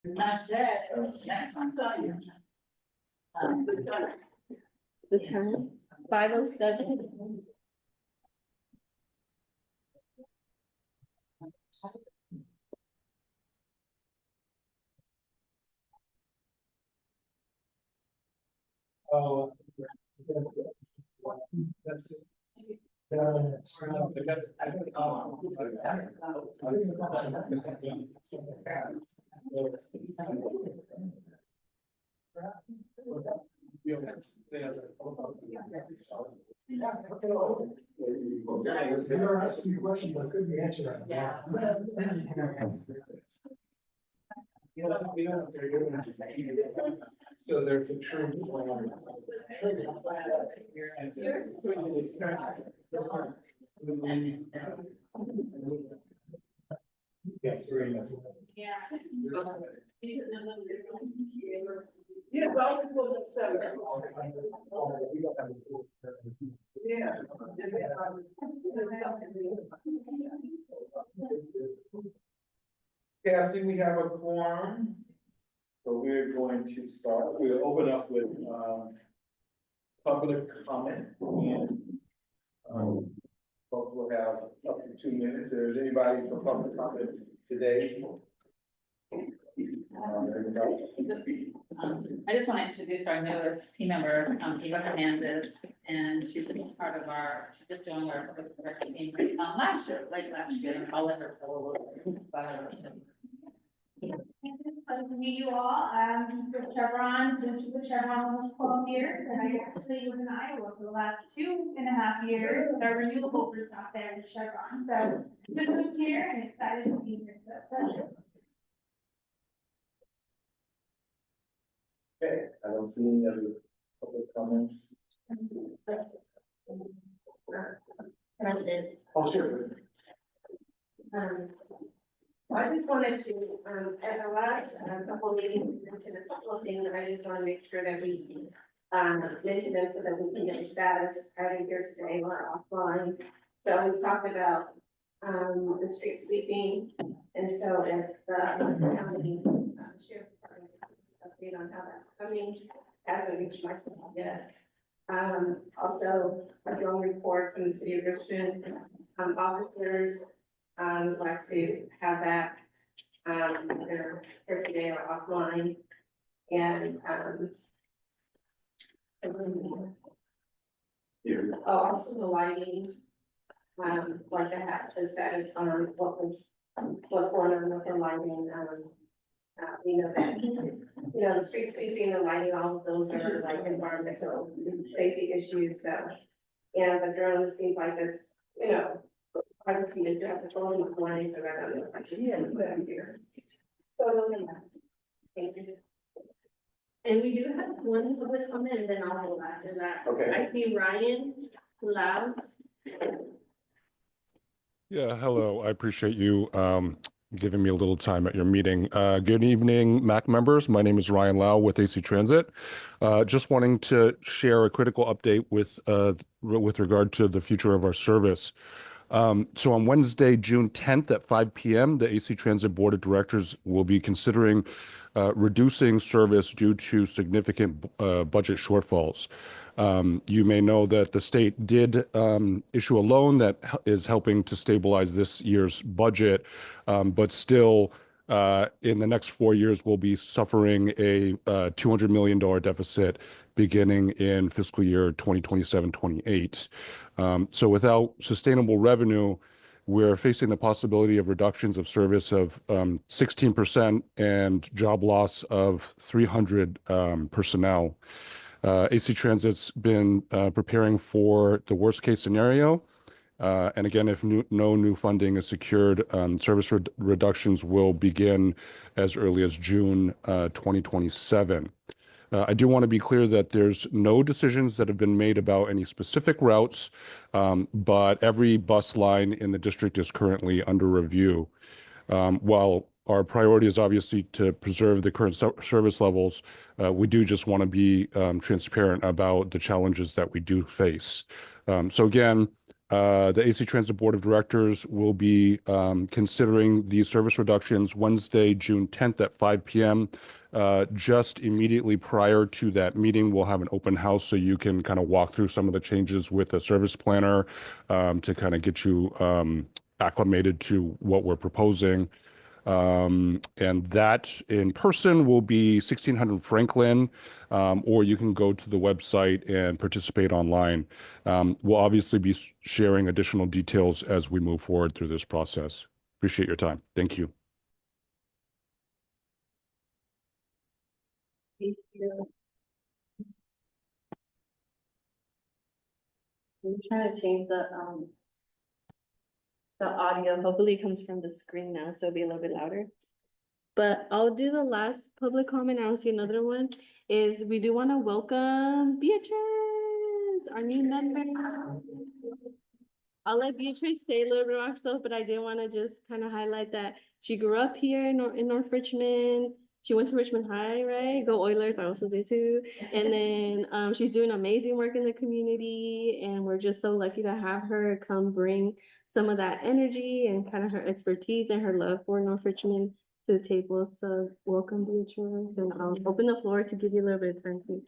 That's it. Next one. The time, 5:07. Oh. That's it. So there's a true. Yes, very nice. Yeah. Yeah, well, it's one of seven. Yeah. Okay, I see we have a quorum. So we're going to start, we'll open up with, public comment and, folks will have up to 2 minutes. If there's anybody for public comment today. I just want to introduce our newest team member, Eva Hernandez, and she's a big part of she just joined our team last year, late last year, and I'll let her tell a little bit about her. Pleasure to meet you all. For Chevron, been with Chevron almost 12 years, and I actually was in Iowa for the last 2.5 years with our renewable out there in Chevron. So just moved here and excited to be here. So pleasure. Okay, I don't see any other public comments. President. Oh, sure. I just wanted to, at the last couple of meetings, mention a couple of things, and I just want to make sure that we mention them so that we can get the status either here today or offline. So we talked about the street sweeping, and so if the county sheriff's department update on how that's coming, hasn't reached my staff yet. Also a drone report from the city of Richmond, officers. Would like to have that either here today or offline. And also the lighting, like the status on what's going on with the lighting. We know that the street sweeping, the lighting, all of those are like environmental safety issues. So, and the drone seems like it's privacy is just a phone with lines around it. Here. So those are that. Thank you. And we do have one public comment, and then I'll go after that. Okay. I see Ryan Lau. Yeah, hello. I appreciate you giving me a little time at your meeting. Good evening, MAC members. My name is Ryan Lau with AC Transit. Just wanting to share a critical update with regard to the future of our service. So on Wednesday, June 10th at 5 p.m., the AC Transit Board of Directors will be considering reducing service due to significant budget shortfalls. You may know that the state did issue a loan that is helping to stabilize this year's budget, but still in the next 4 years, we'll be suffering a $200 million deficit beginning in fiscal year 2027-28. So without sustainable revenue, we're facing the possibility of reductions of service of 16% and job loss of 300 personnel. AC Transit's been preparing for the worst case scenario. And again, if no new funding is secured, service reductions will begin as early as June 2027. I do want to be clear that there's no decisions that have been made about any specific routes, but every bus line in the district is currently under review. While our priority is obviously to preserve the current service levels, we do just want to be transparent about the challenges that we do face. So again, The AC Transit Board of Directors will be considering the service reductions Wednesday, June 10th at 5 p.m. Just immediately prior to that meeting, we'll have an open house so you can kind of walk through some of the changes with a service planner to kind of get you acclimated to what we're proposing. And that in person will be 1600 Franklin, or you can go to the website and participate online. We'll obviously be sharing additional details as we move forward through this process. Appreciate your time. Thank you. Thank you. I'm trying to change the audio. Hopefully it comes from the screen now, so it'll be a little bit louder. But I'll do the last public comment. I don't see another one. Is we do want to welcome Beatrice, our new member. I'll let Beatrice say a little bit about herself, but I did want to just kind of highlight that she grew up here in North Richmond. She went to Richmond High, right? Go Oilers, I also did too. And then she's doing amazing work in the community, and we're just so lucky to have her come bring some of that energy and kind of her expertise and her love for North Richmond to the table. So welcome, Beatrice, and I'll open the floor to give you a little bit of time to.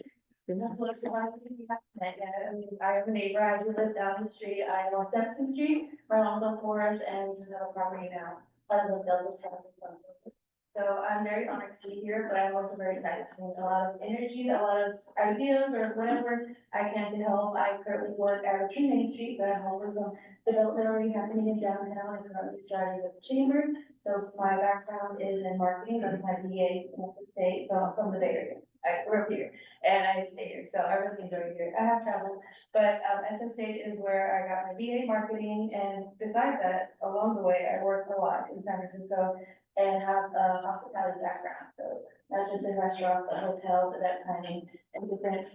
I have a neighbor, I live down the street, I live on 7th Street, my mom's on Forest, and we just have a property now. I live down the street. So I'm very honored to be here, but I'm also very excited to bring a lot of energy, a lot of ideas, or whatever I can to help. I currently work at RIchmond Main Street, but I'm hoping some development already happening in downtown, and currently starting with the chamber. So my background is in marketing, that's my BA in Texas State, so I'm from the Bay Area. I grew up here, and I stay here, so I really enjoy it here. I have traveled, but SF State is where I got my BA marketing, and besides that, along the way, I worked a lot in San Francisco and have a hospitality background, so not just in restaurants, but hotels, event planning, and different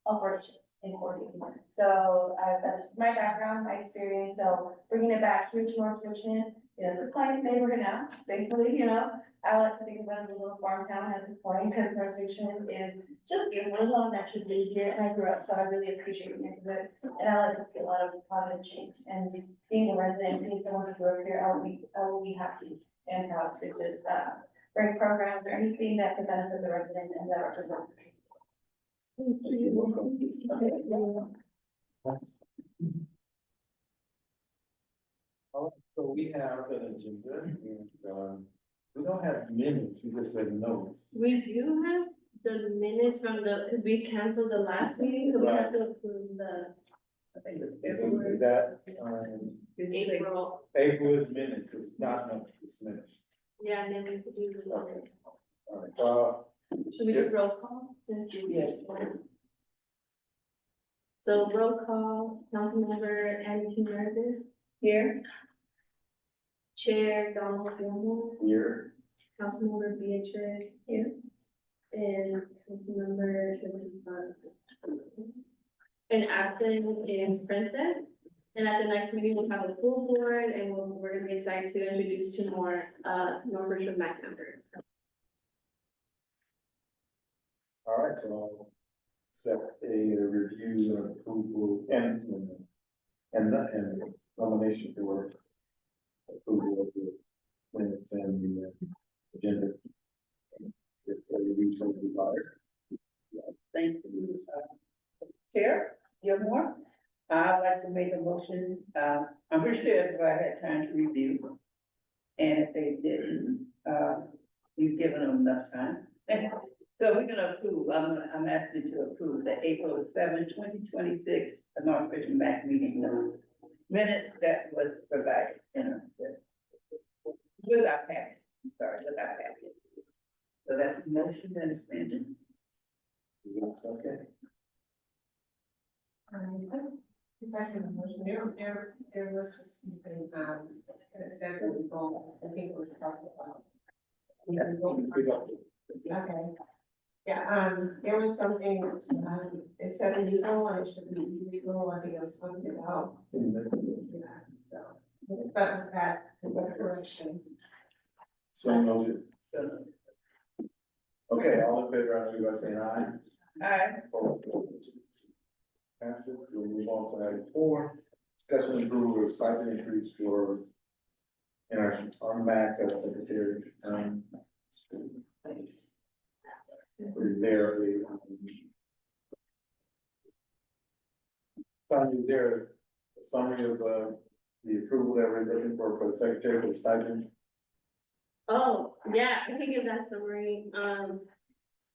operations in coordinating. So that's my background, my experience, so bringing it back here to North Richmond, it's a quiet neighborhood now, thankfully, I like to think about it as a little farm town at this point, because North Richmond is just beautiful, there's a lot of natural beauty here, and I grew up, so I really appreciate the neighborhood, and I like to see a lot of positive change, and being a resident, being someone who grew up here, I will be happy and proud to just bring programs or anything that can benefit the resident and that represent. Thank you. So we have an agenda, and we don't have minutes, we just have notes. We do have the minutes from because we canceled the last meeting, so we have to approve the. I think it's Is that, April. April's minutes, it's not notes, it's minutes. Yeah, and then we could do the. Okay. All right, Should we do roll call? Yes. So roll call, Councilmember Andy Meredith. Here. Chair Donald Gilmore. here, Councilmember Beatrice. Here. And Councilmember. And absent is Princess. And at the next meeting, we'll have a full board, and we're gonna be excited to introduce two more North Richmond MAC members. all right, so I'll set a review and approval and nomination for approval of the minutes and the agenda. If they reach so desire. Thank you, Chair Gilmore. I'd like to make a motion, I'm pretty sure everybody had time to review. And if they didn't, you've given them enough time. So we're gonna approve, I'm asking to approve the April 7, 2026, the North Richmond MAC meeting minutes that was provided, with our packet, with our packet. So that's the motion, understanding. Is that okay? Second motion, there was just something, second goal, I think it was talked about. Okay. Yeah, there was something, it said legal, and it should be illegal, I think it was talking about. So, but that, correction. So noted. Okay, all in favor, I'll do by saying aye. Aye. Passes, we'll move on to item 4, discussion and approval of stipend increase for in our max as secretary. Is there a, Tanya, is there a summary of, the approval that we're looking for the secretary for the stipend? Oh, yeah, I can give that summary.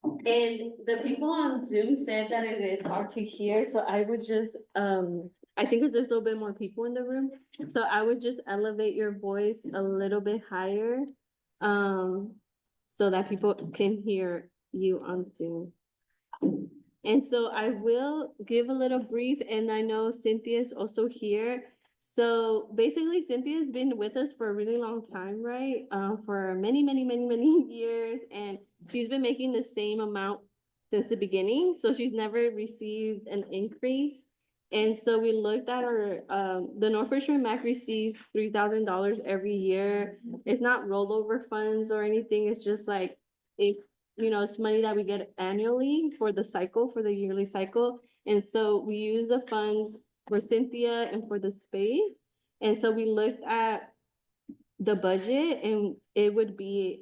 And the people on Zoom said that it is hard to hear, so I would just, I think because there's a little bit more people in the room, so I would just elevate your voice a little bit higher, so that people can hear you on Zoom. And so I will give a little brief, and I know Cynthia's also here. So basically, Cynthia's been with us for a really long time, right? For many, many, many, many years, and she's been making the same amount since the beginning. So she's never received an increase. And so we looked at our, the North Richmond MAC receives $3,000 every year. It's not rollover funds or anything. It's just like, if, you know, it's money that we get annually for the cycle, for the yearly cycle. And so we use the funds for Cynthia and for the space. And so we looked at the budget, and it would be,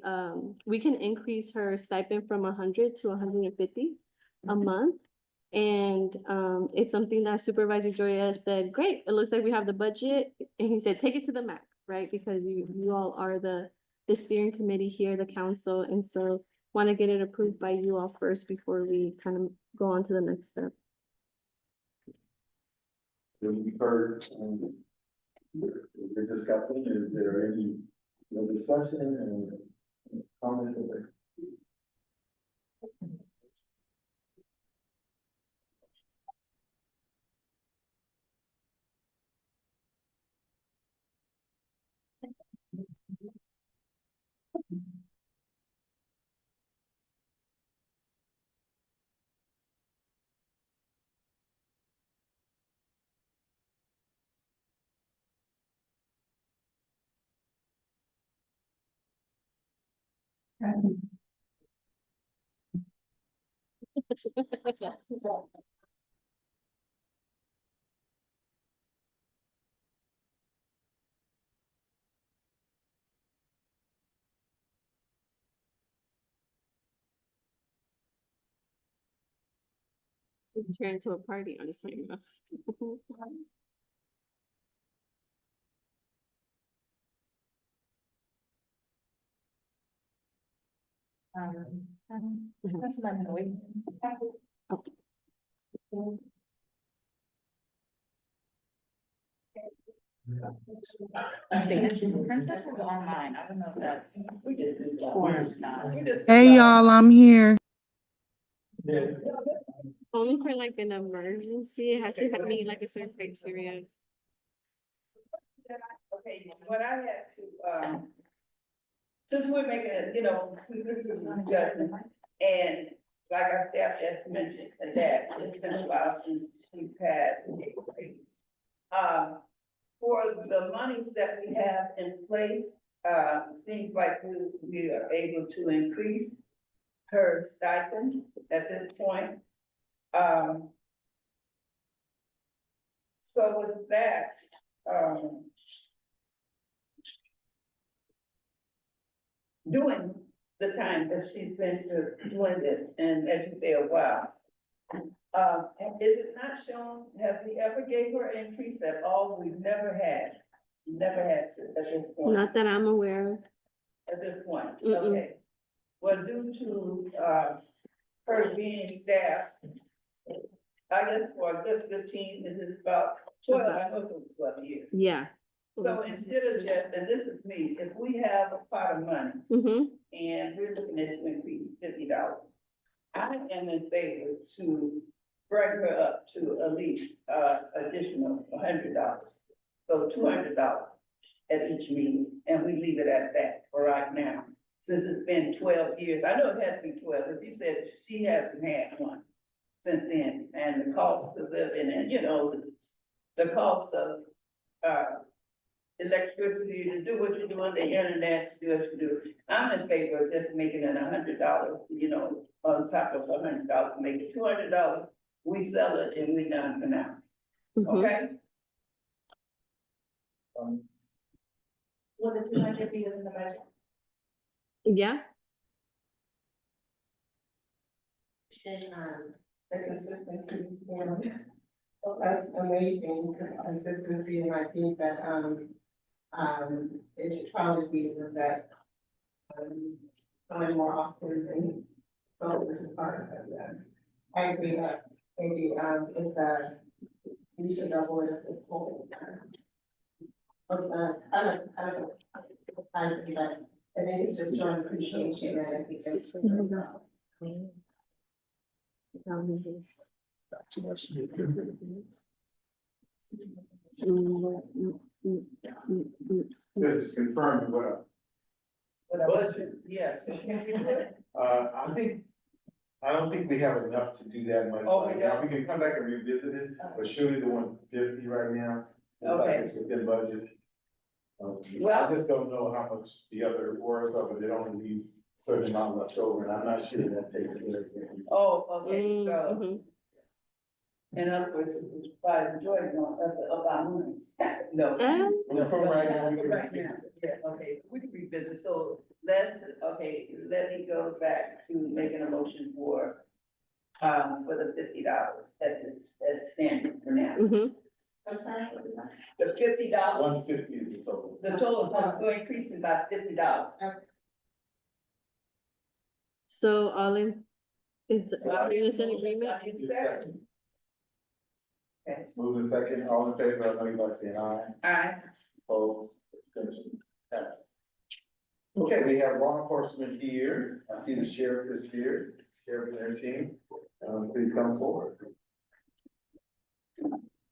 we can increase her stipend from 100 to 150 a month. And it's something that Supervisor Joya said, great, it looks like we have the budget. And he said, take it to the MAC, right? Because you all are the steering committee here, the council. And so want to get it approved by you all first before we kind of go on to the next step. We've heard, the discussion, is there any discussion and comment? Turn into a party. I'm just playing. That's what I'm waiting. I think Princess is online. I don't know if that's cornerstone. Hey y'all, I'm here. Only for like an emergency, it has to meet like a certain criteria. Okay, what I had to, since we're making it, you know, we look at the judgment, and like our staff just mentioned, that it's been a while since we've had an increase. For the monies that we have in place, seems like we are able to increase her stipend at this point. So with that, doing the time that she's been doing this, and as you say, a while. Is it not shown, have we ever gave her an increase at all? We've never had at this point. Not that I'm aware of. At this point, Mm-mm. okay. Well, due to, her being staff, I guess for a good 15, this is about 12, I know it was 12 years. Yeah. So instead of just, and this is me, if we have a pot of money Mm-hmm. and we're looking at to increase $50, I am in favor to bring her up to at least, additional $100. So $200 at each meeting, and we leave it at that for right now. Since it's been 12 years, I know it has to be 12, but you said she hasn't had one since then, and the cost of living and, you know, the cost of, electricity to do what you're doing, the internet to do what you do. I'm in favor of just making it $100, you know, on top of $100, make it $200. We sell it and we done for now. Mm-hmm. Okay? Will the 200 be within the budget? Yeah, And, the consistency, you know, that's amazing, the consistency, and I think that, it should probably be with that, going more often and focus is part of that. I agree that maybe, we should double it at this point. I don't know, I agree, but I think it's just showing appreciation, and I think that's. This is confirmed what budget. Yes. I don't think we have enough to do that much Oh, we right now. don't? We can come back and revisit it, but surely the 150 right now. It's like Okay. it's within budget. Well- I just don't know how much the other work of it, it only leaves a certain amount left over, and I'm not sure that takes care of everything. Oh, okay, so, mhm. in other words, it's by the joy of our money. No. Well, from right now, we can- Right now, yeah, okay, we can revisit, so let me go back to making a motion for the $50 that's standing for now. Mhm. I'm sorry, what was that? The $50, 150 is the total. the total is going to increase it by $50. So all in, is So I need this a an motion, agreement? I need a second. Okay, Moving second, all in favor, I know you by saying aye. aye. Opposed, abstentions, passed. Okay, we have law enforcement here. I see the sheriff is here, sheriff and their team. Please come forward.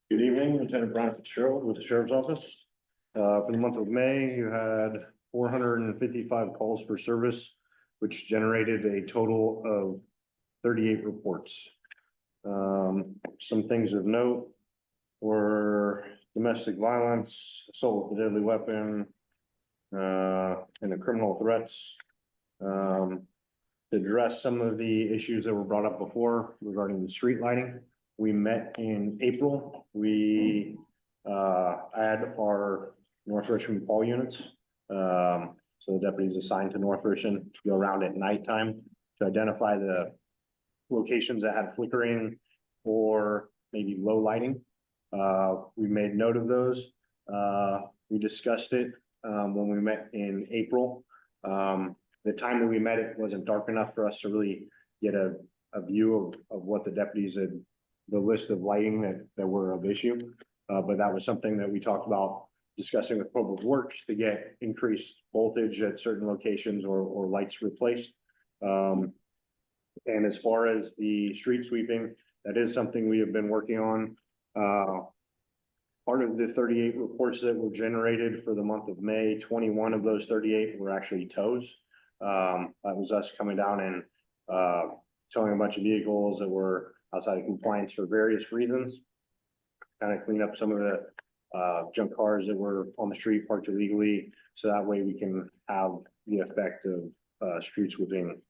Good evening, Lieutenant Brian Fitzgerald with the Sheriff's Office. For the month of May, you had 455 calls for service, which generated a total of 38 reports. Some things of note were domestic violence, assault with a deadly weapon, and the criminal threats. To address some of the issues that were brought up before regarding the street lighting, we met in April. We add our North Richmond Paul units. So the deputies assigned to North Richmond to go around at nighttime to identify the locations that had flickering or maybe low lighting. We made note of those. We discussed it when we met in April. The time that we met, it wasn't dark enough for us to really get a view of what the deputies had, the list of lighting that were of issue. But that was something that we talked about discussing with Public Works to get increased voltage at certain locations or lights replaced. And as far as the street sweeping, that is something we have been working on. Part of the 38 reports that were generated for the month of May, 21 of those 38 were actually tows. That was us coming down and towing a bunch of vehicles that were outside of compliance for various reasons. Kind of clean up some of the junk cars that were on the street parked illegally. So that way we can have the effect of street sweeping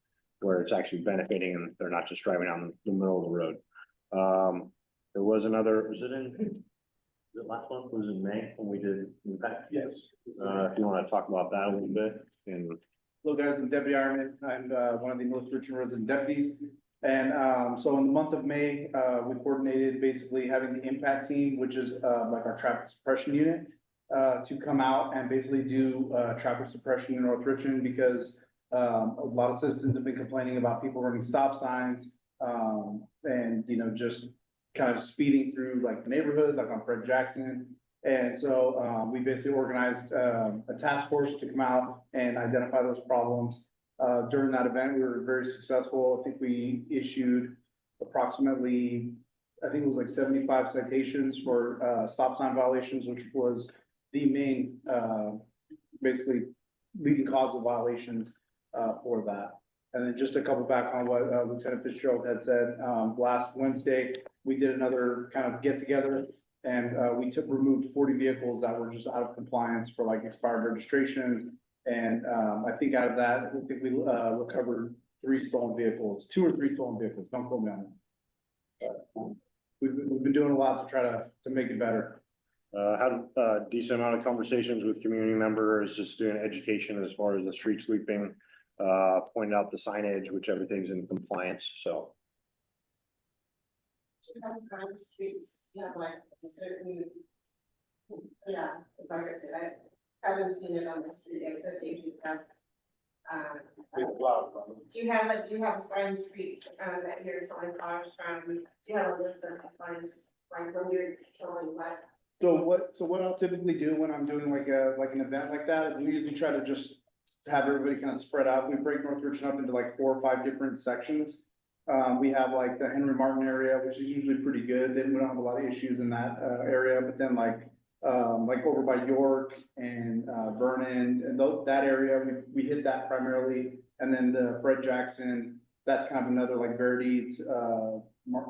where it's actually benefiting and they're not just driving out in the middle of the road. There was another, was it last month? Was it in May when we did impact? Yes. If you want to talk about that a little bit and. Hello guys, I'm Deputy Ironman. I'm one of the North Richmond resident deputies. And so in the month of May, we coordinated basically having the impact team, which is like our traffic suppression unit, to come out and basically do traffic suppression in North Richmond because a lot of citizens have been complaining about people running stop signs and, you know, just kind of speeding through like the neighborhood, like on Fred Jackson. And so we basically organized a task force to come out and identify those problems. During that event, we were very successful. I think we issued approximately, I think it was like 75 citations for stop sign violations, which was the main, basically leading cause of violations for that. And then just a couple back on what Lieutenant Fitzgerald had said, last Wednesday, we did another kind of get together and we removed 40 vehicles that were just out of compliance for like expired registration. And I think out of that, I think we recovered 3 stolen vehicles, 2 or 3 stolen vehicles. Don't quote me on that. We've been doing a lot to try to make it better. Had a decent amount of conversations with community members, just doing education as far as the street sweeping. Pointed out the signage, which everything's in compliance, so. On the streets, you have like a certain. Yeah, like I said, I haven't seen it on the street except if you have. Do you have assigned streets, that you're telling cars from, do you have a list of assigned, like when you're telling what? So what I'll typically do when I'm doing like an event like that, is we usually try to just have everybody kind of spread out. We break North Richmond up into like 4 or 5 different sections. We have like the Henry Martin area, which is usually pretty good. Then we don't have a lot of issues in that, area, but then like over by York and, Vernon and that area, we hit that primarily. And then the Fred Jackson, that's kind of another like Verdi,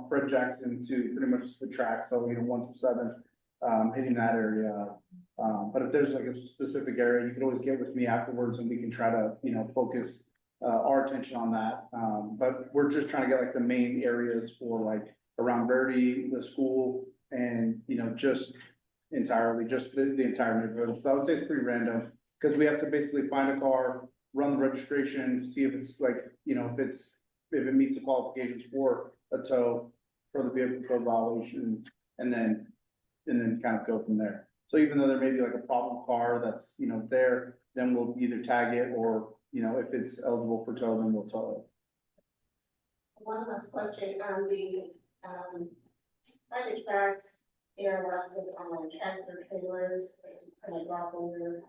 Fred Jackson to pretty much the track. So, 1 through 7, hitting that area. But if there's like a specific area, you can always get with me afterwards and we can try to, focus our attention on that. But we're just trying to get like the main areas for like around Verdi, the school, and, just entirely, just the entire neighborhood. So I would say it's pretty random, because we have to basically find a car, run the registration, see if it's like, if it meets the qualifications for a tow, for the vehicle code violation, and then kind of go from there. So even though there may be like a problem car that's, there, then we'll either tag it or, if it's eligible for tow, then we'll tow it. One last question, the, by the tracks, there are lots of, tractor trailers, that just kind of drop over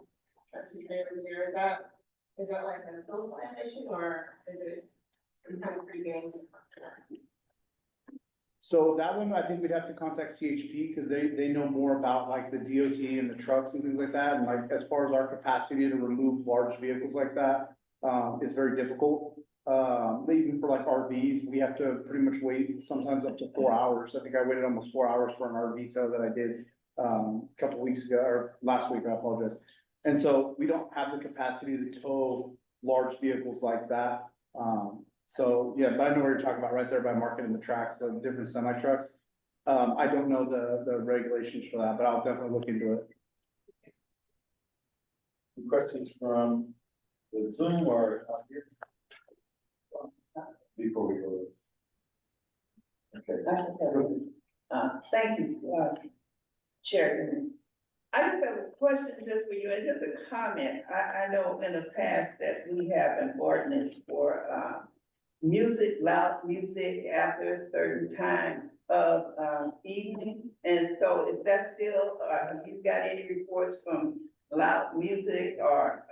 trucks and trailers there, is that like a field violation, or is it kind of pre-game? So that one, I think we'd have to contact CHP, because they know more about like the DOT and the trucks and things like that. And like, as far as our capacity to remove large vehicles like that, is very difficult. Even for like RVs, we have to pretty much wait sometimes up to 4 hours. I think I waited almost 4 hours for an RV tow that I did, a couple weeks ago, or last week, I apologize. And so we don't have the capacity to tow large vehicles like that. So, yeah, but I know what you're talking about right there by Market and the tracks, the different semi trucks. I don't know the regulations for that, but I'll definitely look into it. Questions from the Zoom or up here? Before we go. Okay. Thank you, Chair. I just have a question just for you, and just a comment. I know in the past that we have an ordinance for, music, loud music after a certain time of, evening. And so is that still, have you got any reports from loud music or,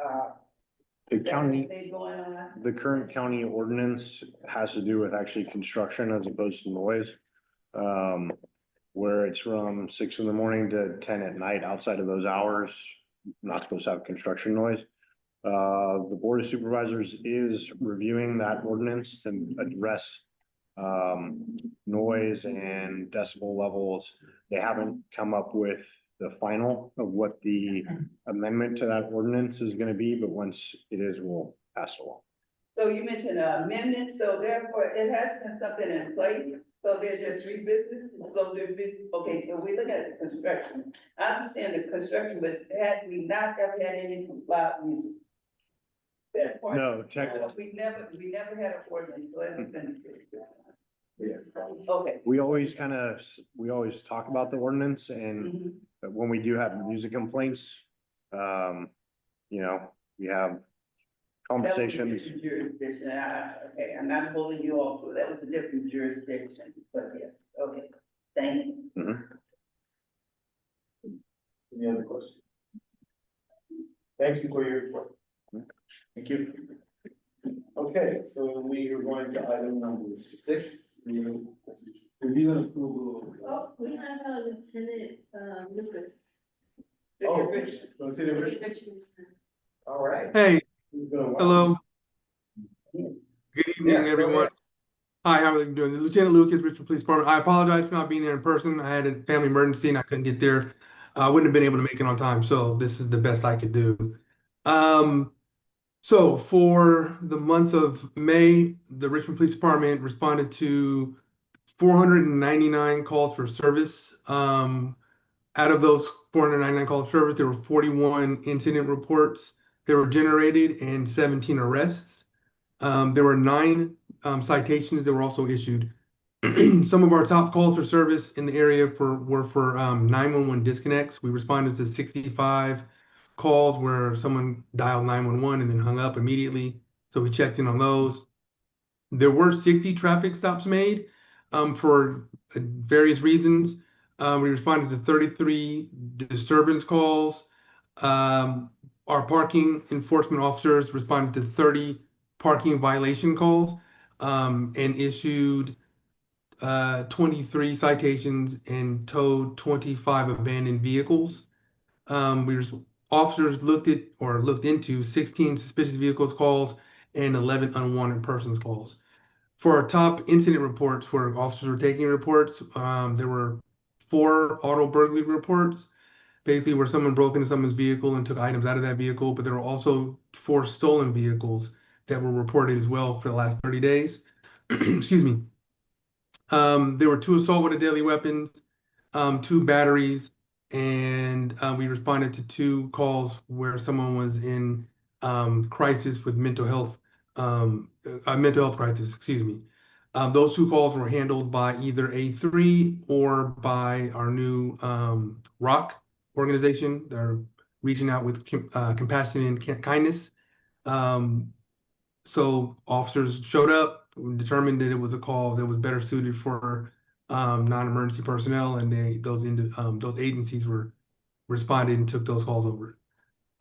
The county, anything going on? the current county ordinance has to do with actually construction as opposed to noise. Where it's from 6 in the morning to 10 at night. Outside of those hours, not supposed to have construction noise. The Board of Supervisors is reviewing that ordinance to address noise and decibel levels. They haven't come up with the final of what the amendment to that ordinance is going to be, but once it is, we'll pass it along. So you mentioned amendment, so therefore it has been something in place, so they're just revisiting, so okay, so we look at the construction. I understand the construction, but had we not ever had any loud music? No, We never had an ordinance, so it's been. Yeah. Okay. we always talk about the ordinance, and when we do have music complaints, we have conversations. That was a different jurisdiction. Okay, I'm not holding you off, so that was a different jurisdiction, but yes, okay, thank you. Any other questions? Thank you for your report. Thank you. Okay, so we are going to item number 6. Review and approval. Oh, we have Lieutenant, Lucas. Oh, from City of Richmond. All right. Hey, Who's gonna walk hello. us? Good evening, Yes, go everyone. ahead. Hi, how are you doing? Lieutenant Lucas, Richmond Police Department. I apologize for not being there in person. I had a family emergency and I couldn't get there. I wouldn't have been able to make it on time, so this is the best I could do. So for the month of May, the Richmond Police Department responded to 499 calls for service. Out of those 499 calls for service. There were 41 incident reports that were generated and 17 arrests. There were 9 citations that were also issued. Some of our top calls for service in the area were for 911 disconnects. We responded to 65 calls where someone dialed 911 and then hung up immediately. So we checked in on those. There were 60 traffic stops made for various reasons. We responded to 33 disturbance calls. Our parking enforcement officers responded to 30 parking violation calls and issued 23 citations and towed 25 abandoned vehicles. Officers looked into 16 suspicious vehicles calls and 11 unwanted persons calls. For our top incident reports where officers were taking reports, there were 4 auto burglary reports, basically where someone broke into someone's vehicle and took items out of that vehicle, but there were also 4 stolen vehicles that were reported as well for the last 30 days. Excuse me. There were 2 assault with a deadly weapons, 2 batteries, and we responded to 2 calls where someone was in crisis with mental health crisis, excuse me. Those 2 calls were handled by either A3 or by our new ROC organization. They're reaching out with compassion and kindness. So officers showed up, determined that it was a call that was better suited for non-emergency personnel, and those agencies were responded and took those calls over.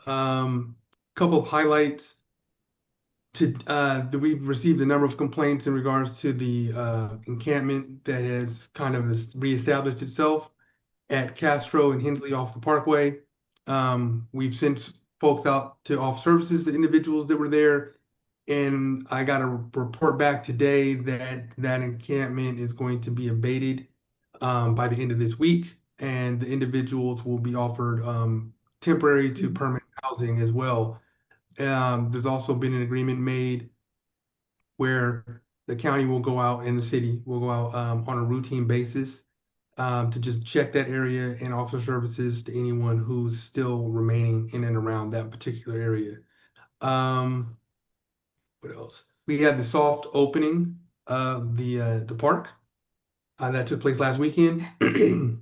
Couple of highlights. We've received a number of complaints in regards to the encampment that has kind of reestablished itself at Castro and Hensley off the Parkway. We've sent folks out to off services to individuals that were there, and I got a report back today that that encampment is going to be abated by the end of this week, and the individuals will be offered temporary to permanent housing as well. There's also been an agreement made where the county will go out and the city will go out on a routine basis to just check that area and offer services to anyone who's still remaining in and around that particular area. What else? We had the soft opening of the park that took place last weekend. With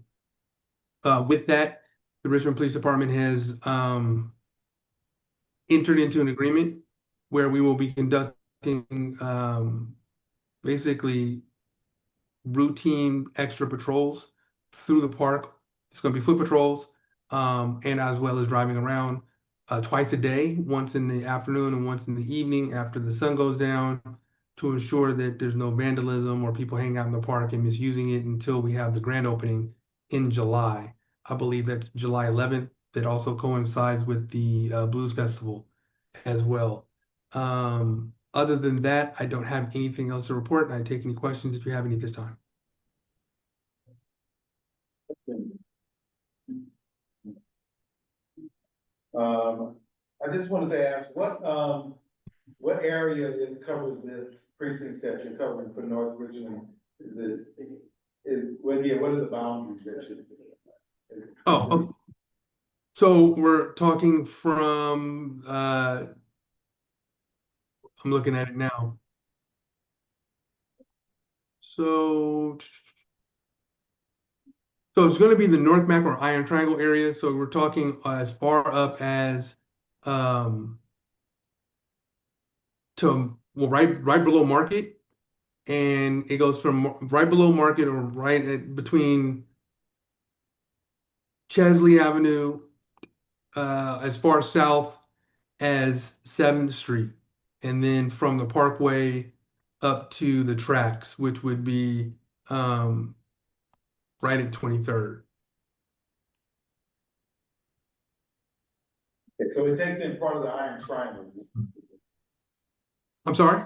that, the Richmond Police Department has entered into an agreement where we will be conducting basically routine extra patrols through the park. It's going to be foot patrols and as well as driving around twice a day, once in the afternoon and once in the evening after the sun goes down, to ensure that there's no vandalism or people hanging out in the park and misusing it until we have the grand opening in July. I believe that's July 11th. That also coincides with the Blues Festival as well. Other than that, I don't have anything else to report. I take any questions if you have any this time. I just wanted to ask, what area it covers this precincts that you're covering for North Richmond? What are the boundaries that you? Oh, okay. So we're talking from, I'm looking at it now. So it's going to be the North Mac or Iron Triangle area. So we're talking as far up as right below Market, and it goes from right below Market or between Chesley Avenue as far south as 7th Street, and then from the Parkway up to the tracks, which would be right at 23rd. Okay, so it takes in part of the Iron Triangle. I'm sorry?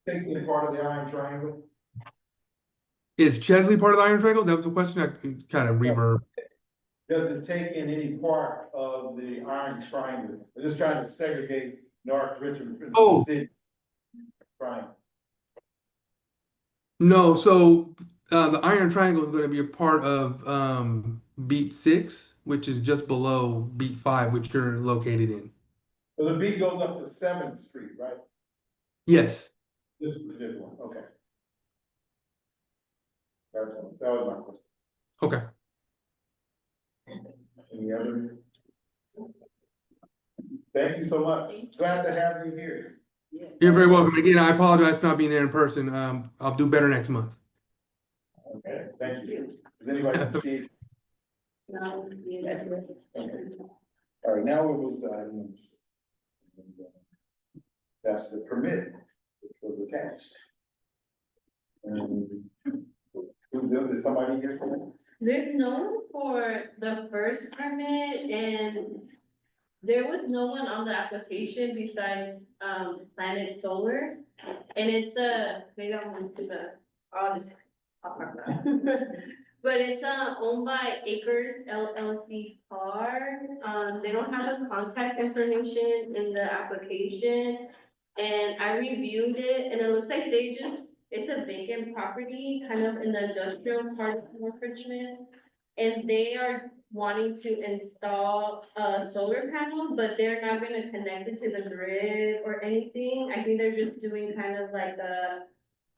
It takes in part of the Iron Triangle? Is Chesley part of the Iron Triangle? That was the question. I kind of reverb. Does it take in any part of the Iron Triangle? I'm just trying to segregate North Richmond from the city. Triangle. No, so the Iron Triangle is going to be a part of Beat 6. which is just below Beat 5, which you're located in. So the beat goes up to Seventh Street, right? Yes. This particular one, okay. That was my question. Okay. Any other? Thank you so much. Glad to have you here. You're very welcome. Again, I apologize for not being there in person. I'll do better next month. Okay, thank you. Does anybody see? No, That's it. All right, now we'll move to item number 6. That's the permit, which was attached. Is somebody here for that? There's no one for the first permit, and there was no one on the application besides, Planet Solar. And it's maybe I'll move to I'll talk about it. But it's, owned by Acres LLC Park. They don't have a contact information in the application. And I reviewed it, and it looks like it's a vacant property, kind of in the industrial part of North Richmond. And they are wanting to install a solar panel, but they're not gonna connect it to the grid or anything. I think they're just doing kind of like a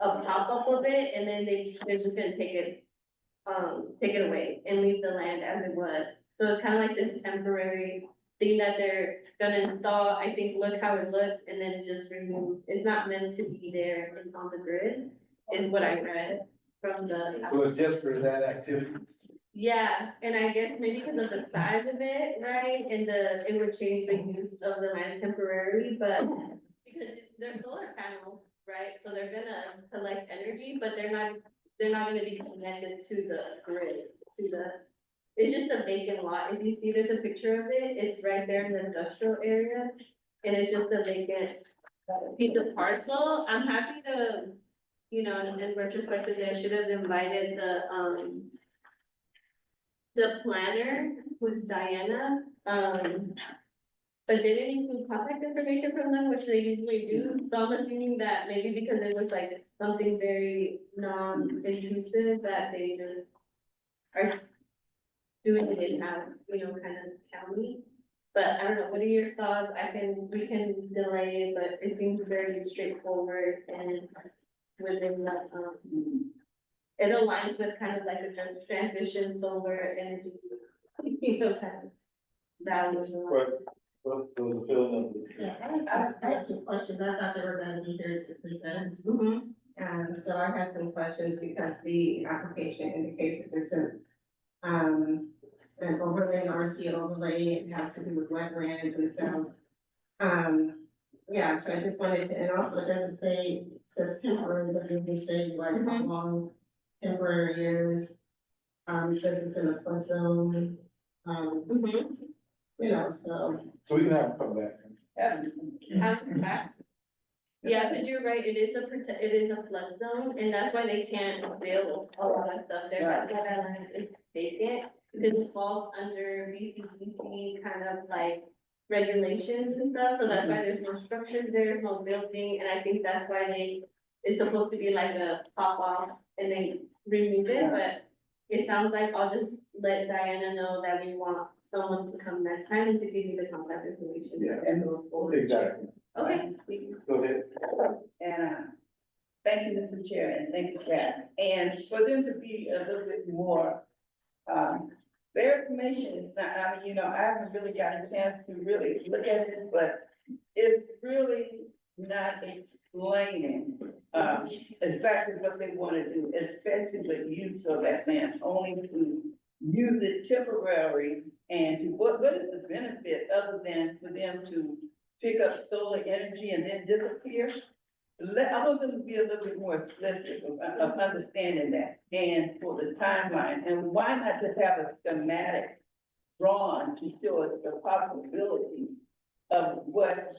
pop-up of it, and then they're just gonna take it away and leave the land as it was. So it's kind of like this temporary thing that they're gonna install. I think, look how it looks, and then just remove. It's not meant to be there and on the grid, is what I read from the. So it's just for that activity? Yeah, and I guess maybe because of the size of it, right, and it would change the use of the land temporarily, but because they're solar panels, right, so they're gonna collect energy, but they're not gonna be connected to the grid, it's just a vacant lot. If you see, there's a picture of it, it's right there in the industrial area, and it's just a vacant piece of parcel. I'm happy to, in retrospect, I should have invited the planner, who's Diana, but they didn't include contact information from them, which they usually do. So I'm assuming that maybe because it was like something very non-intrusive, that they just are doing it in-house, kind of county. But I don't know, what are your thoughts? We can delay it, but it seems very straightforward and within the, it aligns with kind of like a just transition solar energy, kind of values. What was the feeling of it? Yeah, I had some questions. I thought they were gonna be here to present. So I had some questions because the application indicates that it's an overlay, RC overlay, it has to do with wetlands, and so, yeah, so I just wanted to, and also it doesn't say, it says temporary, but it doesn't say like how long temporary is. It says it's in a flood zone, so. So we can have them come back. Yeah, because you're right, it is a flood zone, and that's why they can't build a lot of stuff there, that's why that land is vacant. Because it falls under BCDC kind of like regulations and stuff, so that's why there's no structures there, no building, and I think that's why it's supposed to be like a pop off and they remove it, but it sounds like I'll just let Diana know that we want someone to come next time and to give you the contact information. Yeah. And move forward. Exactly. Okay. Go ahead. And, thank you, Mr. Chair, and thank you, Chad. And for them to be a little bit more, their information is not, I haven't really gotten a chance to really look at it, but it's really not explaining, exactly what they want to do, especially the use of that land, only to use it temporary, and to, what is the benefit other than for them to pick up solar energy and then disappear? I want them to be a little bit more explicit of understanding that, and for the timeline, and why not just have a schematic drawn to show us the possibility of what,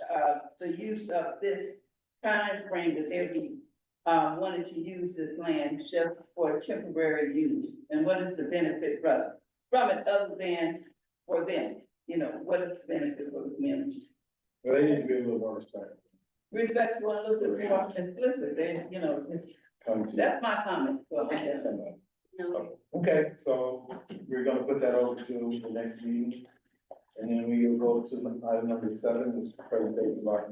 the use of this time frame that they'll be, wanting to use this land just for temporary use, and what is the benefit from it other than for them? What is the benefit for the community? Well, they need to be a little more respectful. Respectful, a little bit more explicit, Come to that's my comment. So, somebody. No. Okay, so we're gonna put that over to the next meeting. And then we will go to item number 7, this presentation of our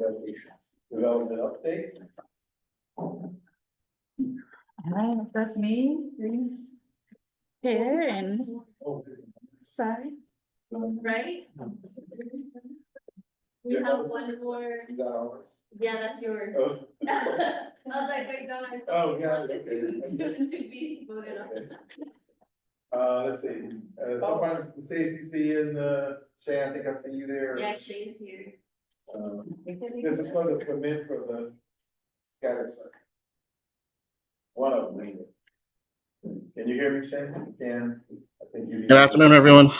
development update. All right, that's me, please. Here and sorry. Right? We have one more. Is that ours? Yeah, that's yours. Oh. I was like, wait, don't I? Oh, yeah, This to be voted on. Okay. Let's see, somebody from CHPC in Shay, I think I see you there. Yeah, Shane's here. This is for the permit for the scattered site. One of them. Can you hear me, Shane? You can. I think you. Good afternoon, everyone.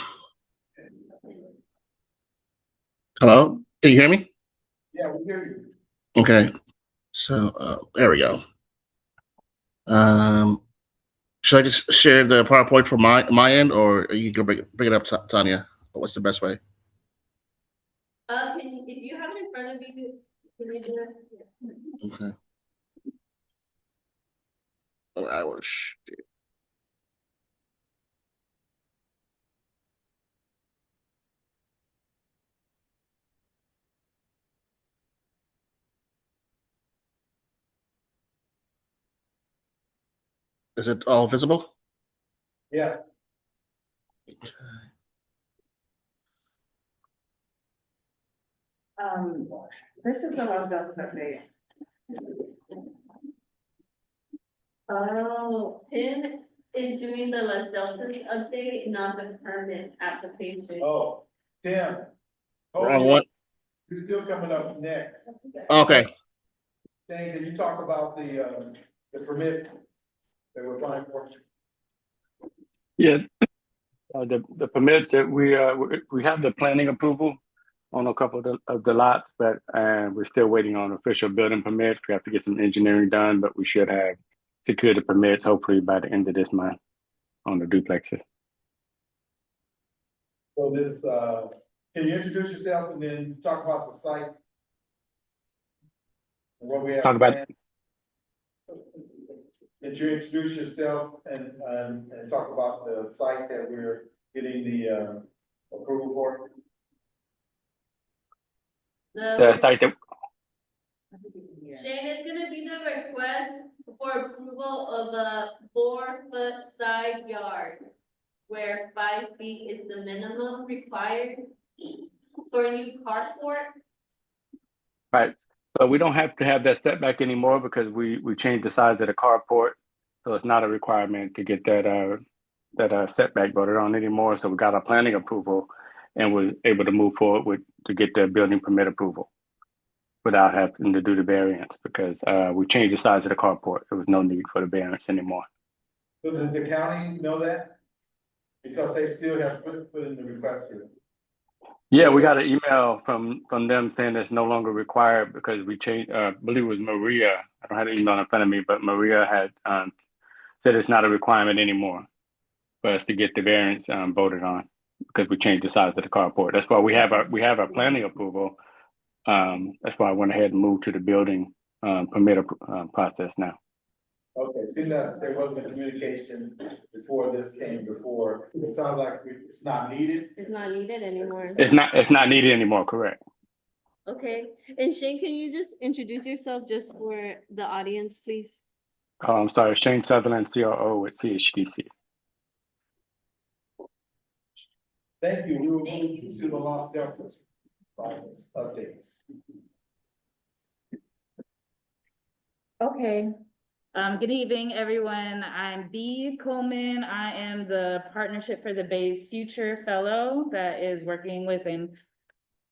Hello, can you hear me? Yeah, we hear you. Okay, so there we go. Should I just share the PowerPoint from my end, or are you gonna bring it up, Tanya? What's the best way? If you have it in front of you, can you do it? Okay. Well, I will share. Is it all visible? Yeah. This is the Los Deltas update. Oh, Pin is doing the Los Deltas update, not the permit application. Oh, Tim. Wrong one. You're still coming up next. Okay. Shane, can you talk about the permit that we're applying for? Yeah, the permits that we have the planning approval on a couple of the lots, but we're still waiting on official building permits. We have to get some engineering done, but we should have secured the permits hopefully by the end of this month on the duplexes. So this, can you introduce yourself and then talk about the site? And what we have Talk about. planned? Did you introduce yourself and talk about the site that we're getting the approval for? The site that. Shane, it's gonna be the request for approval of a 4-foot side yard where 5 feet is the minimum required for a new carport. Right, so we don't have to have that setback anymore because we changed the size of the carport, so it's not a requirement to get that setback voted on anymore. So we got our planning approval, and we're able to move forward to get the building permit approval without having to do the variance because we changed the size of the carport. There was no need for the variance anymore. So does the county know that? Because they still have put in the request here. Yeah, we got an email from them saying it's no longer required because we changed. I believe it was Maria. I don't have the email in front of me, but Maria had said it's not a requirement anymore for us to get the variance voted on because we changed the size of the carport. That's why we have our planning approval. That's why I went ahead and moved to the building permit process now. Okay, it seemed that there wasn't communication before this came before. It sounds like it's not needed. It's not needed anymore. It's not needed anymore, correct? Okay, and Shane, can you just introduce yourself just for the audience, please? I'm sorry, Shane Sutherland, CRO with CHDC. Thank you. We will move to the Los Deltas updates. Okay. Good evening, everyone. I'm Bee Coleman. I am the Partnership for the Bay's Future Fellow that is working with and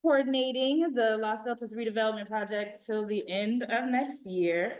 coordinating the Los Deltas redevelopment project till the end of this year,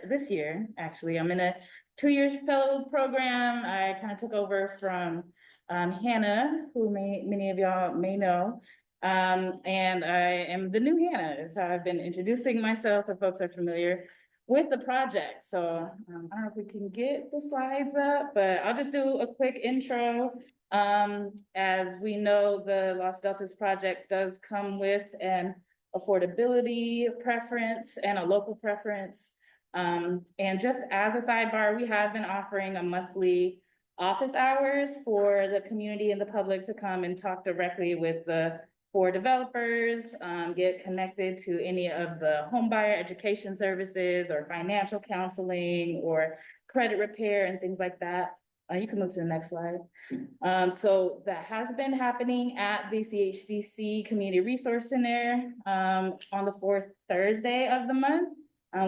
actually. I'm in a 2-year fellow program. I kind of took over from Hannah, who many of y'all may know. And I am the new Hannah, so I've been introducing myself if folks are familiar with the project. So I don't know if we can get the slides up, but I'll just do a quick intro. As we know, the Los Deltas project does come with an affordability preference and a local preference. And just as a sidebar, we have been offering a monthly office hours for the community and the public to come and talk directly with the 4 developers, get connected to any of the homebuyer education services or financial counseling or credit repair and things like that. You can move to the next slide. So that has been happening at the CHDC Community Resource Center on the 4th Thursday of the month.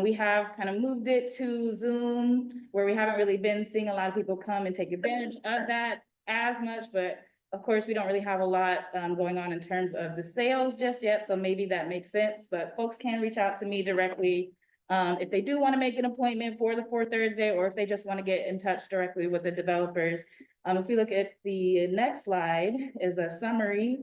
We have kind of moved it to Zoom, where we haven't really been seeing a lot of people come and take advantage of that as much, but of course, we don't really have a lot going on in terms of the sales just yet, so maybe that makes sense, but folks can reach out to me directly if they do want to make an appointment for the 4th Thursday, or if they just want to get in touch directly with the developers. If we look at the next slide, is a summary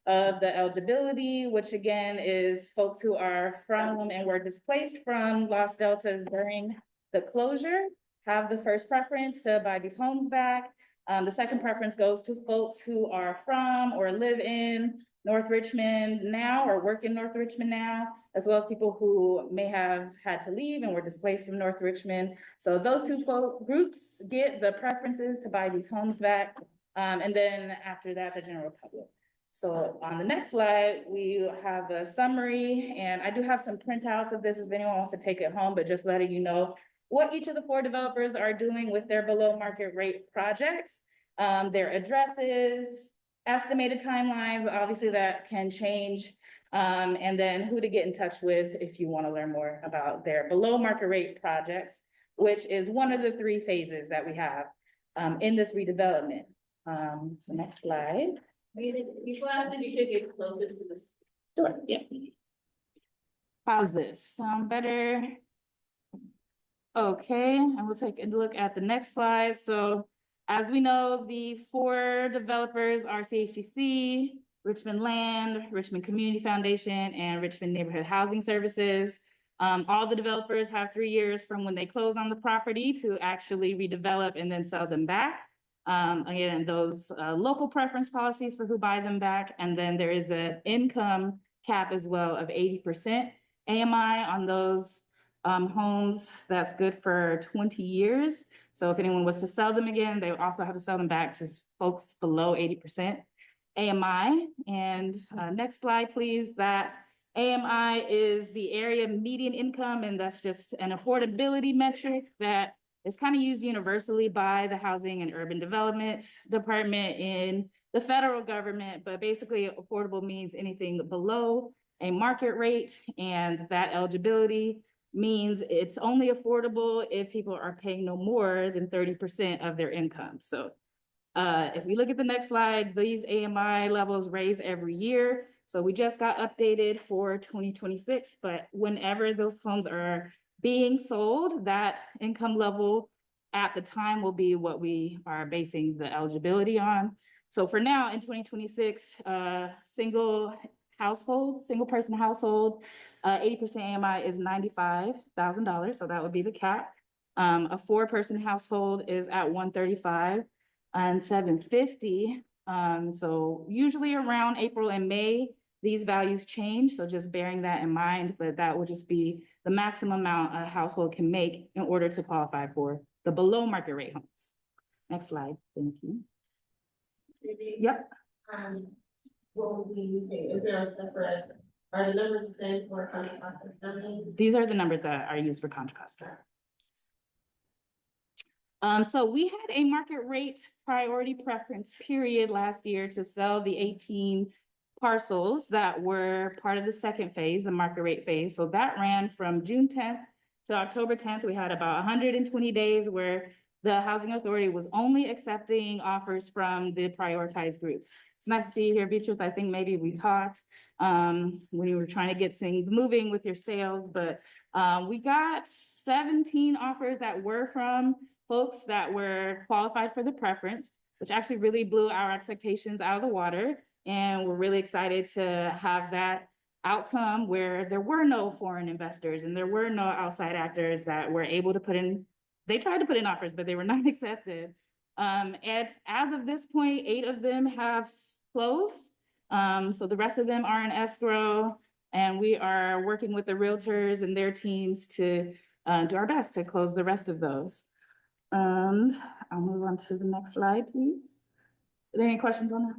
of the eligibility, which again is folks who are from and were displaced from Los Deltas during the closure, have the first preference to buy these homes back. The second preference goes to folks who are from or live in North Richmond now or work in North Richmond now, as well as people who may have had to leave and were displaced from North Richmond. So those 2 groups get the preferences to buy these homes back. And then after that, the general public. So on the next slide, we have a summary, and I do have some printouts of this if anyone wants to take it home, but just letting you know what each of the 4 developers are doing with their below market rate projects, their addresses, estimated timelines, obviously that can change, and then who to get in touch with if you want to learn more about their below market rate projects, which is one of the 3 phases that we have in this redevelopment. So next slide. Before after you could get closer to this. Sure, yeah. How's this? Sound better? Okay, and we'll take a look at the next slide. So as we know, the 4 developers are CHDC, Richmond Land, Richmond Community Foundation, and Richmond Neighborhood Housing Services. All the developers have 3 years from when they close on the property to actually redevelop and then sell them back. Again, those local preference policies for who buy them back. And then there is an income cap as well of 80% AMI on those homes. That's good for 20 years. So if anyone was to sell them again, they would also have to sell them back to folks below 80% AMI. And next slide, please. That AMI is the area median income, and that's just an affordability metric that is kind of used universally by the Housing and Urban Development Department in the federal government, but basically affordable means anything below a market rate, and that eligibility means it's only affordable if people are paying no more than 30% of their income. So if we look at the next slide, these AMI levels raise every year. So we just got updated for 2026, but whenever those homes are being sold, that income level at the time will be what we are basing the eligibility on. So for now, in 2026, single person household, 80% AMI is $95,000. So that would be the cap. A 4-person household is at $135,000 and $750,000. So usually around April and May, these values change. So just bearing that in mind, but that would just be the maximum amount a household can make in order to qualify for the below market rate homes. Next slide, thank you. Yep. What would we be saying? Is there a separate, are the numbers the same for Contra Costa County? These are the numbers that are used for Contra Costa. So we had a market rate priority preference period last year to sell the 18 parcels that were part of the second phase, the market rate phase. So that ran from June 10th to October 10th. We had about 120 days where the Housing Authority was only accepting offers from the prioritized groups. It's nice to see you here, Beatrice. I think maybe we talked when you were trying to get things moving with your sales, but we got 17 offers that were from folks that were qualified for the preference, which actually really blew our expectations out of the water. And we're really excited to have that outcome where there were no foreign investors and there were no outside actors that were able to put in, they tried to put in offers, but they were not accepted. And as of this point, 8 of them have closed. So the rest of them are in escrow, and we are working with the realtors and their teams to do our best to close the rest of those. And I'll move on to the next slide, please. Are there any questions on that?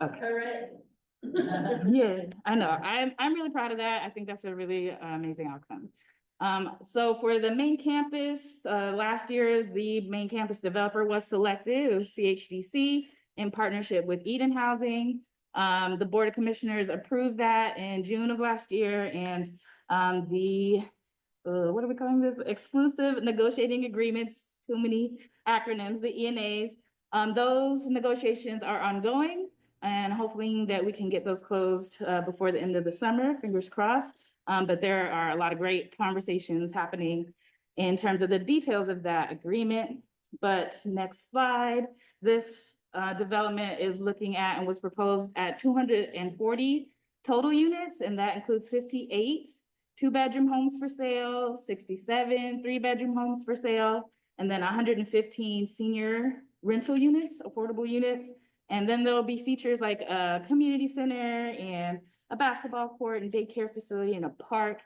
Okay. All right. Yeah, I know. I'm really proud of that. I think that's a really amazing outcome. So for the main campus, last year, the main campus developer was selected. It was CHDC in partnership with Eden Housing. The Board of Commissioners approved that in June of last year, and what are we calling this? Exclusive negotiating agreements, too many acronyms, the ENAs. Those negotiations are ongoing, and hopefully that we can get those closed before the end of the summer, fingers crossed. But there are a lot of great conversations happening in terms of the details of that agreement. But next slide, this development is looking at and was proposed at 240 total units, and that includes 58 two-bedroom homes for sale, 67 three-bedroom homes for sale, and then 115 senior rental units, affordable units. And then there'll be features like a community center and a basketball court and daycare facility and a park,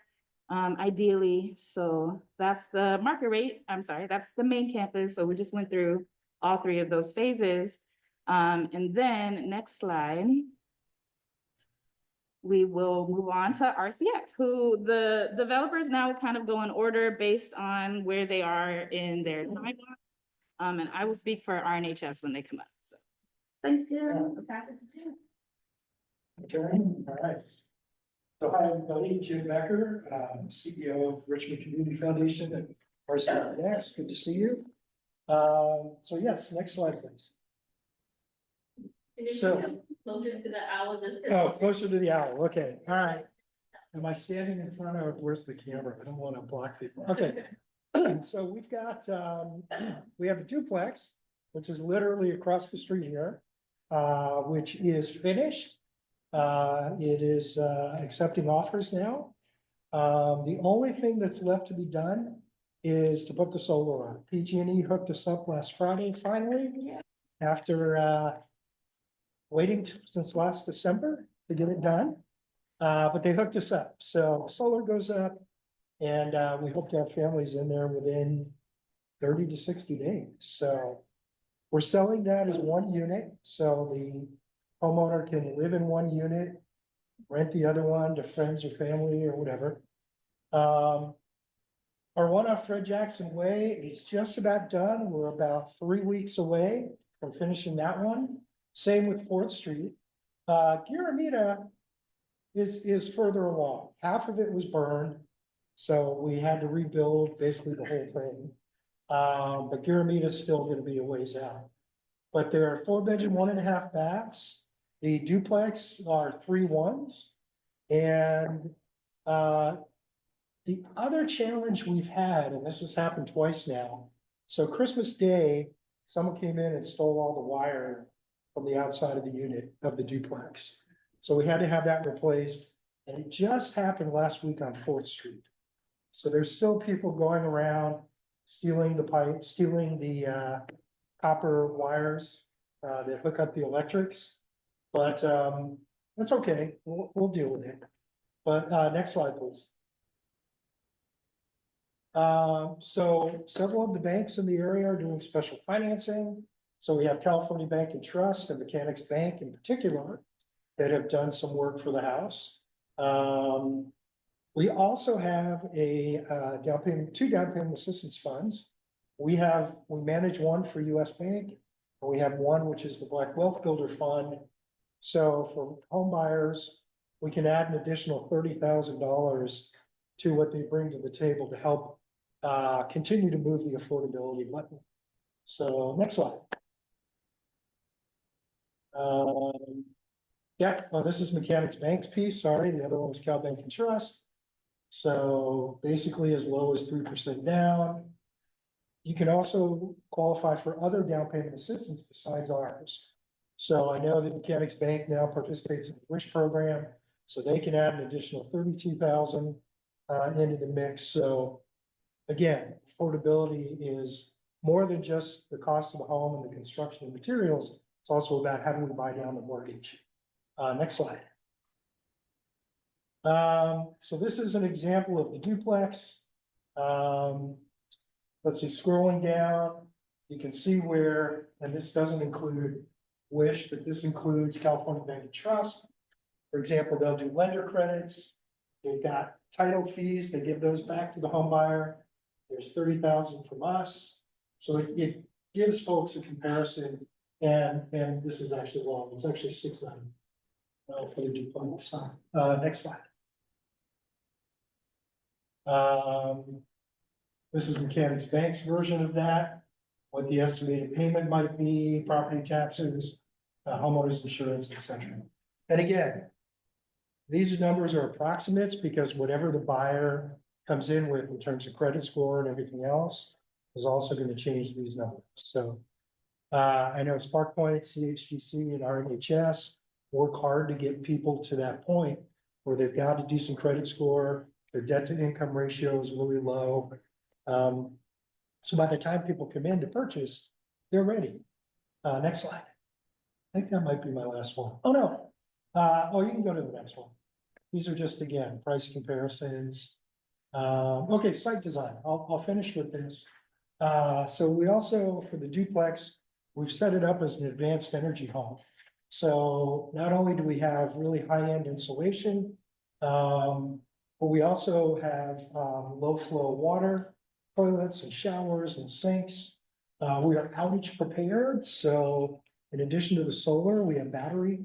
ideally. So that's the market rate. I'm sorry, that's the main campus. So we just went through all three of those phases. And then next slide, we will move on to RCF, who the developers now kind of go in order based on where they are in their timeline. And I will speak for RNHS when they come up. So thanks, Jim. I'll pass it to Jim. Okay, all right. So hi, everybody, Jim Becker, CEO of Richmond Community Foundation and RCF Next. Good to see you. So yes, next slide, please. So Closer to the owl, just. oh, closer to the owl. Okay, all right. Am I standing in front of, where's the camera? I don't want to block people. Okay. So we've got, we have a duplex, which is literally across the street here, which is finished. It is accepting offers now. The only thing that's left to be done is to put the solar on. PG&E hooked us up last Friday, finally, after waiting since last December to get it done. But they hooked us up. So solar goes up, and we hope to have families in there within 30 to 60 days. So we're selling that as one unit. So the homeowner can live in one unit, rent the other one to friends or family or whatever. Our one off Fred Jackson Way is just about done. We're about 3 weeks away from finishing that one. Same with 4th Street. Giramita is further along. Half of it was burned, so we had to rebuild basically the whole thing. But Giramita is still going to be a ways out. But there are 4-bedroom, 1.5 baths. The duplex are 3 ones. And the other challenge we've had, and this has happened twice now. So Christmas Day, someone came in and stole all the wire from the outside of the unit of the duplex. So we had to have that replaced. And it just happened last week on 4th Street. So there's still people going around stealing the pipe, stealing the copper wires that hook up the electrics. But that's okay. We'll deal with it. But next slide, please. So several of the banks in the area are doing special financing. So we have California Bank and Trust and Mechanics Bank in particular that have done some work for the house. We also have a two down payment assistance funds. We manage one for US Bank, and we have one which is the Black Wealth Builder Fund. So for home buyers, we can add an additional $30,000 to what they bring to the table to help continue to move the affordability button. So next slide. Yeah, well, this is Mechanics Bank's piece. Sorry, the other one was Cal Bank and Trust. So basically as low as 3% down. You can also qualify for other down payment assistance besides ours. So I know that Mechanics Bank now participates in the RIchmond program, so they can add an additional 32,000 into the mix. So again, affordability is more than just the cost of the home and the construction of materials. It's also about how do we buy down the mortgage. Next slide. So this is an example of the duplex. The let's see, scrolling down, you can see where, and this doesn't include Wish, but this includes California Bank and Trust. For example, they'll do lender credits. They've got title fees. They give those back to the home buyer. There's 30,000 from us. So it gives folks a comparison, and this is actually wrong. It's actually 690 for the duplex. Next slide. This is Mechanics Bank's version of that, what the estimated payment might be, property taxes, homeowners insurance, etc. And again, these numbers are approximates because whatever the buyer comes in with in terms of credit score and everything else is also going to change these numbers. So I know SparkPoint, CHGC, and RIHS work hard to get people to that point where they've got a decent credit score, their debt to income ratio is really low. So by the time people come in to purchase, they're ready. Next slide. I think that might be my last one. Oh, no. You can go to the next one. These are just, again, price comparisons. Okay, site design. I'll finish with this. So we also, for the duplex, we've set it up as an advanced energy home. So not only do we have really high-end insulation, but we also have low flow water, toilets and showers and sinks. We are outage prepared. So in addition to the solar, we have battery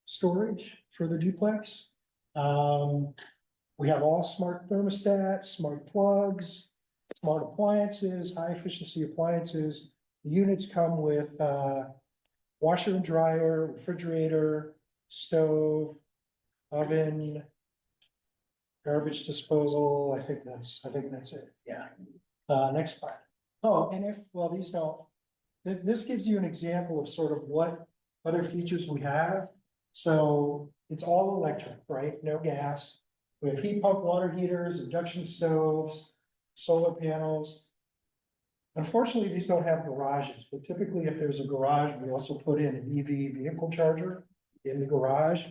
storage for the duplex. We have all smart thermostats, smart plugs, smart appliances, high efficiency appliances. The units come with washer and dryer, refrigerator, stove, oven, garbage disposal. I think that's it. Yeah. Next slide. Oh, and these don't, this gives you an example of sort of what other features we have. So it's all electric, right? No gas. We have heat pump water heaters, induction stoves, solar panels. Unfortunately, these don't have garages, but typically if there's a garage, we also put in an EV vehicle charger in the garage.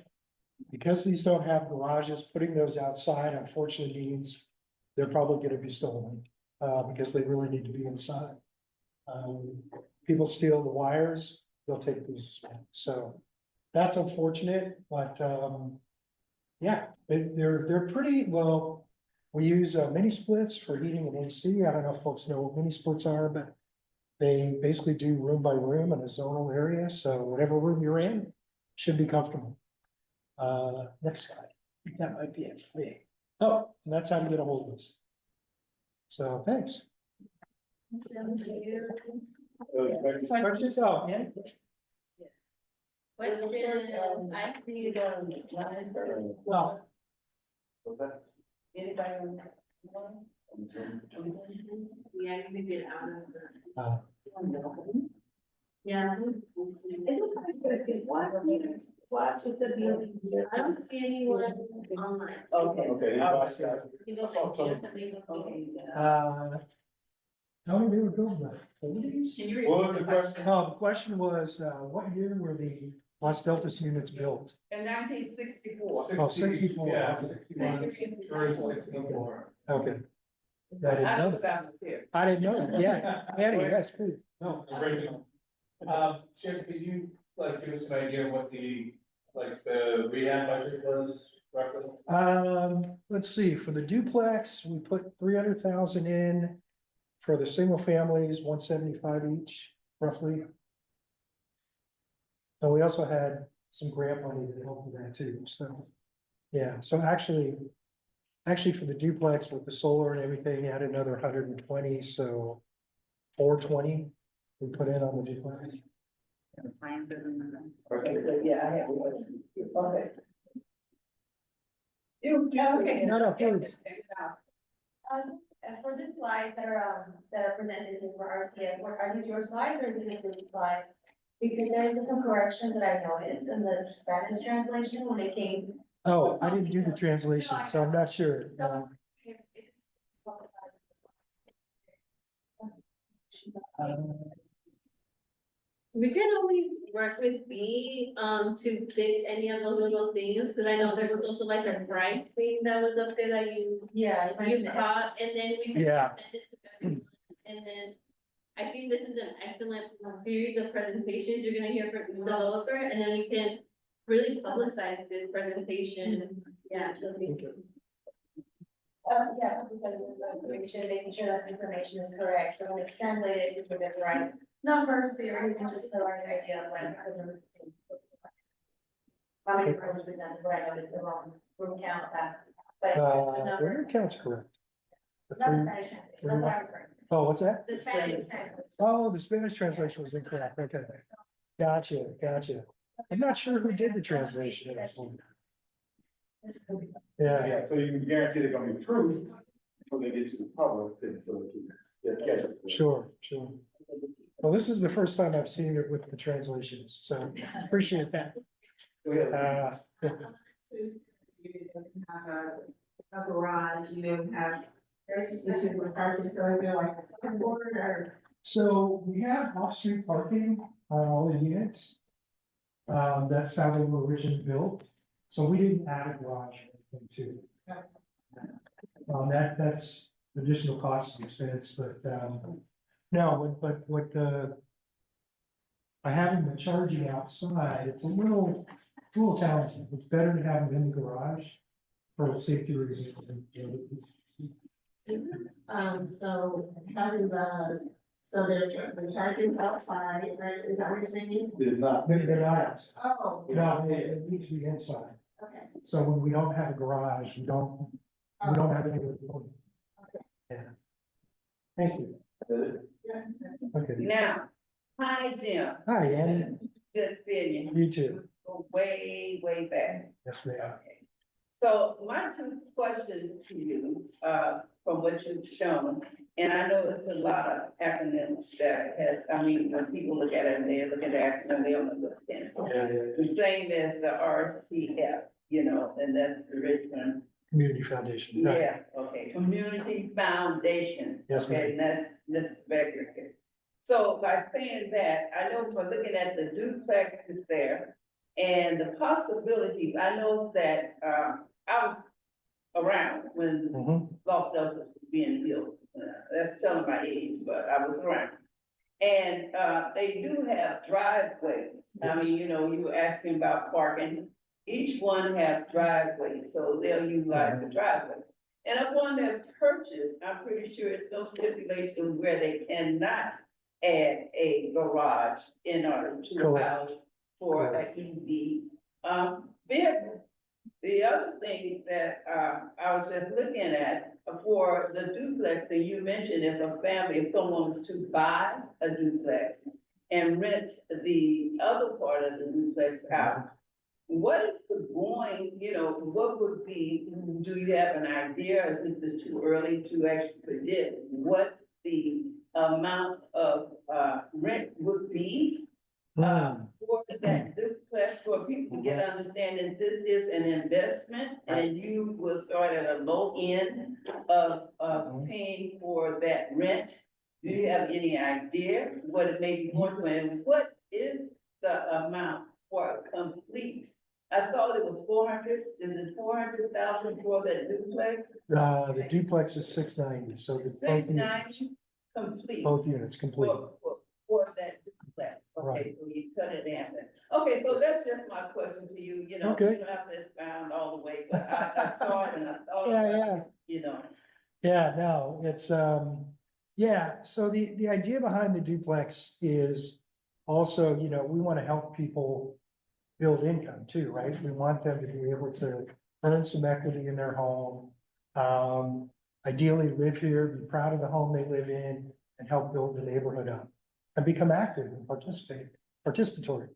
Because these don't have garages, putting those outside unfortunately means they're probably going to be stolen because they really need to be inside. People steal the wires, they'll take these as well. So that's unfortunate, but yeah, they're pretty well. We use mini splits for heating and AC. I don't know if folks know what mini splits are, but they basically do room by room in a zonal area. So whatever room you're in should be comfortable. Next slide. That might be it for me. Oh, and that's how to get a hold of us. So thanks. Questions? Oh, yeah. Questions? I see Well. Anybody? Yeah, you can get out of the. Uh, Yeah. What's with the building? I don't see anyone online. Okay. Okay. You know, like, how many were built in the 40s? Can you What was the question? Oh, the question was, what year were the Las Deltas units built? In 1964. Oh, 64. Yeah, Okay. 64. Okay. I didn't know that. I didn't know that. Yeah, Patty, yes, please. No. Chip, could you like give us an idea of what the rehab budget was roughly? Let's see, for the duplex, we put 300,000 in. For the single families, 175 each, roughly. And we also had some grant money that helped with that too, so. Yeah, so actually for the duplex with the solar and everything, add another 120, so 420 we put in on the duplex. Yeah, I have. Okay. Okay. No, please. For the slides that are presented for RCF, are these your slides or is it the slides? Because there are just some corrections that I noticed in the Spanish translation when it came. Oh, I didn't do the translation, so I'm not sure. We can always work with B, to fix any of those little things, because I know there was also like a price thing that was up there that you caught, and then we can Yeah. send it to everyone. And then I think this is an excellent series of presentations you're gonna hear from each developer, and then we can really publicize this presentation. Yeah. Yeah, so making sure that information is correct, so when it's translated, you get the right numbers, series, and just the right idea of when. How many rooms we've done, right, it's the wrong room count that, but. the the number- room count's correct. The Not three- Spanish translation, that's what I'm referring to. Oh, what's that? The Spanish translation. Oh, the Spanish translation was incorrect. Okay. Gotcha. I'm not sure who did the translation at this point. Yeah, Yeah, so you can guarantee they're gonna be approved before they get to the public, and so. Yeah, sure. Well, this is the first time I've seen it with the translations, so appreciate that. Since you doesn't have a garage, you don't have air conditioning with parking, so is there like a sideboard or? So we have off-street parking on all the units. That's how they were originally built, so we didn't add a garage or anything to it. That's additional cost and expense, but, no, but what by having the charging outside, it's a little challenging. It's better to have it in the garage for safety reasons. So how do so the charging outside, right, is that what you're saying? There's not. They're not outside. Oh. No, it needs to be inside. Okay. So when we don't have a garage, we don't have any. Yeah. Thank you. Okay. Now, hi, Jim. Hi, Annie. Good seeing you. You too. Go way back. Yes, ma'am. So my two questions to you, from what you've shown, and I know it's a lot of acronyms that has, I mean, when people look at it and they look at the acronym, they don't understand. Yeah. The same as the RCF, you know, and that's the Richmond. Community Foundation. Right. Yeah, okay, Community Foundation. Yes, ma'am. Okay, and that's Mr. Becker. So by saying that, I know for looking at the duplexes there and the possibilities, I know that, I was around when Los Deltas was being built. That's telling my age, but I was around. And, they do have driveways. I mean, you know, you were asking about parking. Each one have driveways, so they'll utilize the driveway. And upon their purchase, I'm pretty sure it's no stipulation where they cannot add a garage in order to house for an EV, vehicle. The other thing that, I was just looking at for the duplex, and you mentioned if someone was to buy a duplex and rent the other part of the duplex out, what is the going, you know, what would be, do you have an idea, or this is too early to actually predict what the amount of, rent would be? For that duplex, for people to get understanding, this is an investment, and you will start at a low end of, paying for that rent. Do you have any idea what it may be worth, and what is the amount for a complete? I thought it was 400, is it 400,000 for that duplex? The duplex is 690, so the both units. 690 complete. Both units complete. For that duplex, okay, so you cut it in there. Okay, so that's just my question to you, you know, you Okay. don't have to expound all the way, but I saw it and I thought, Yeah. you know. Yeah, no, it's, yeah, so the idea behind the duplex is also, you know, we want to help people build income too, right? We want them to be able to earn some equity in their home. Ideally live here, be proud of the home they live in, and help build the neighborhood up and become active and participatory.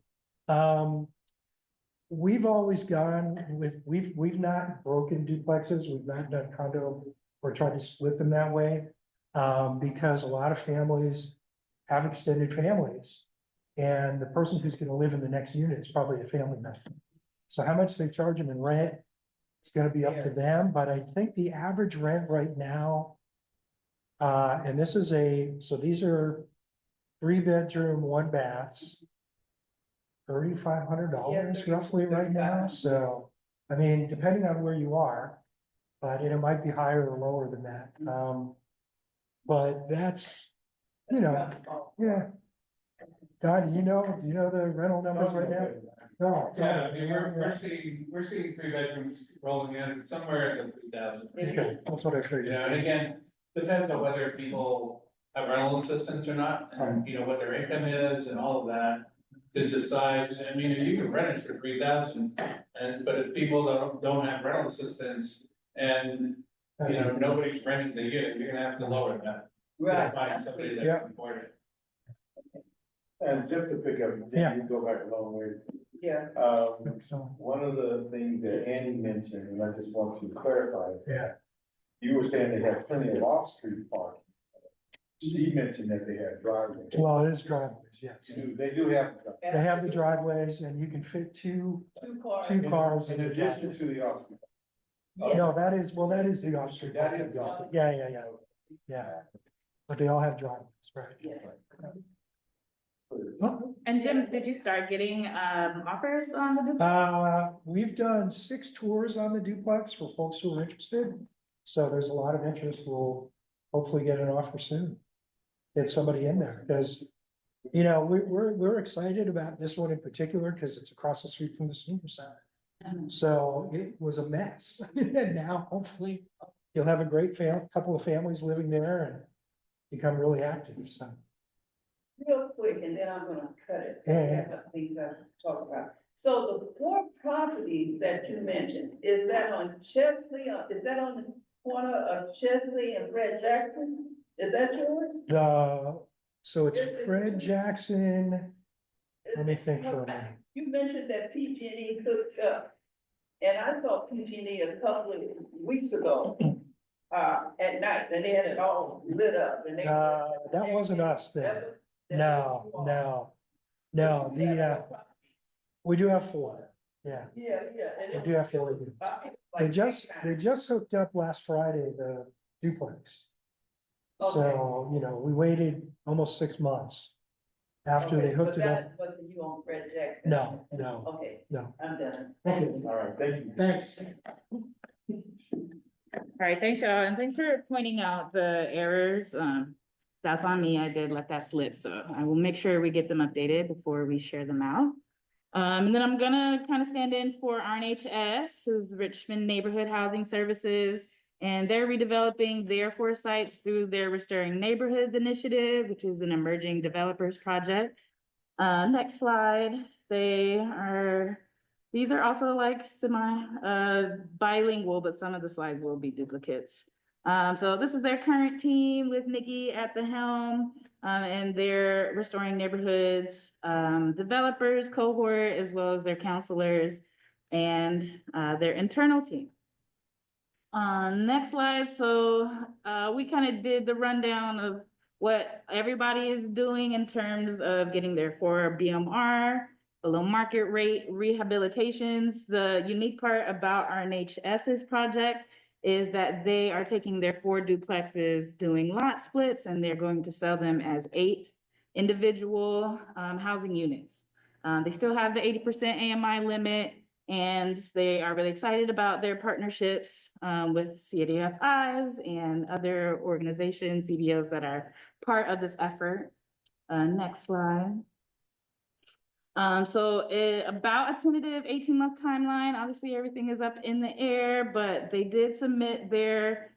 We've always gone with, we've not broken duplexes, we've not done condo or tried to split them that way. Because a lot of families have extended families. And the person who's gonna live in the next unit is probably a family member. So how much they charge them in rent, it's gonna be up to them, but I think the average rent right now. And this is so these are 3-bedroom, 1 baths. $3,500 roughly right now, so, I mean, depending on where you are. But it might be higher or lower than that, but that's you know, yeah. Don, do you know the rental numbers right now? No. Yeah, I mean, we're seeing 3 bedrooms rolling in somewhere in the 3,000. Okay, that's what I You figured. know, and again, depends on whether people have rental assistance or not, and you know, what their income is and all of that. To decide, I mean, you can rent it for 3,000, but if people don't have rental assistance and, you know, nobody's renting the unit, you're gonna have to lower that. Right. Find somebody that Yeah. can afford it. And just to pick up, Yeah. you go back a long way. Yeah. So, One of the things that Annie mentioned, and I just want to clarify. yeah. You were saying they have plenty of off-street parking. She mentioned that they have driveways. Well, it is driveways, yes. They do have. They have the driveways and you can fit two cars In in the addition driveway. to the off-street. No, that is the off-street. That is the parking. Yeah. Yeah. But they all have driveways, right? And Jim, did you start getting offers on the duplex? We've done 6 tours on the duplex for folks who are interested. So there's a lot of interest. We'll hopefully get an offer soon. Get somebody in there because, you know, we're excited about this one in particular because it's across the street from the senior center. So it was a mess. And now hopefully you'll have a great couple of families living there and become really active. So. Real quick, and then I'm gonna cut it. Yeah. I have other things I have to talk about. So the 4 properties that you mentioned, is that on Chesley, is that on the corner of Chesley and Fred Jackson? Is that yours? So it's Fred Jackson. Let me think for a minute. You mentioned that PG&E hooked up, and I saw PG&E a couple of weeks ago, at night, and they had it all lit up, and they. That wasn't us then. No, we do have 4, yeah. Yeah. We do have 4 units. They just hooked up last Friday, the duplex. So, you know, we waited almost 6 months after they hooked it up. Wasn't you on Fred Jackson? No. Okay, No. I'm done. All right, thank you. Thanks. All right, thanks y'all, and thanks for pointing out the errors. That's on me, I did let that slip, so I will make sure we get them updated before we share them out. And then I'm gonna kind of stand in for RNHS, who's Richmond Neighborhood Housing Services, and they're redeveloping their 4 sites through their Restoring Neighborhoods initiative, which is an emerging developers project. Next slide, these are also like bilingual, but some of the slides will be duplicates. So this is their current team with Nikki at the helm, and their Restoring Neighborhoods developers cohort, as well as their counselors and their internal team. Next slide. So we kind of did the rundown of what everybody is doing in terms of getting their 4 BMR, below market rate rehabilitations. The unique part about RNHS's project is that they are taking their 4 duplexes, doing lot splits, and they're going to sell them as 8 individual housing units. They still have the 80% AMI limit, and they are really excited about their partnerships with CDFIs and other organizations, CBOs that are part of this effort. Next slide. About a tentative 18-month timeline. Obviously, everything is up in the air, but they did submit their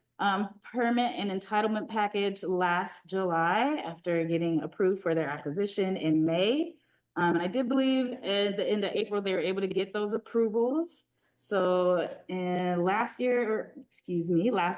permit and entitlement package last July after getting approved for their acquisition in May. I did believe at the end of April, they were able to get those approvals. So last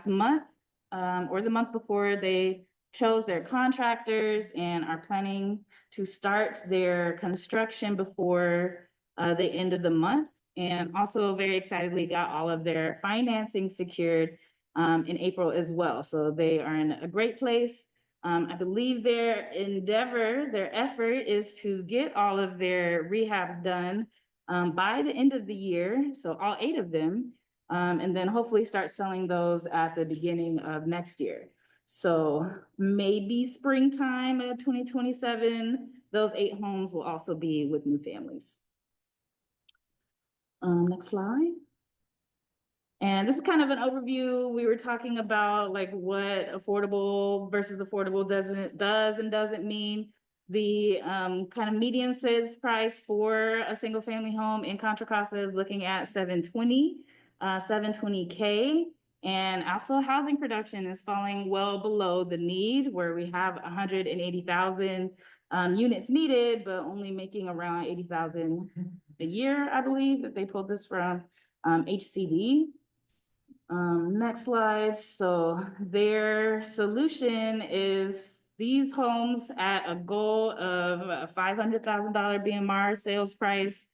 month, or the month before, they chose their contractors and are planning to start their construction before the end of the month. And also very excitedly got all of their financing secured in April as well. So they are in a great place. I believe their effort is to get all of their rehabs done by the end of the year. So all 8 of them, and then hopefully start selling those at the beginning of next year. So maybe springtime of 2027, those 8 homes will also be with new families. Next slide. And this is kind of an overview. We were talking about like what affordable versus affordable does and doesn't mean. The kind of median sales price for a single family home in Contra Costa is looking at 720K. And also housing production is falling well below the need, where we have 180,000 units needed, but only making around 80,000 a year, I believe that they pulled this from HCD. Next slide. So their solution is these homes at a goal of a $500,000 BMR sales price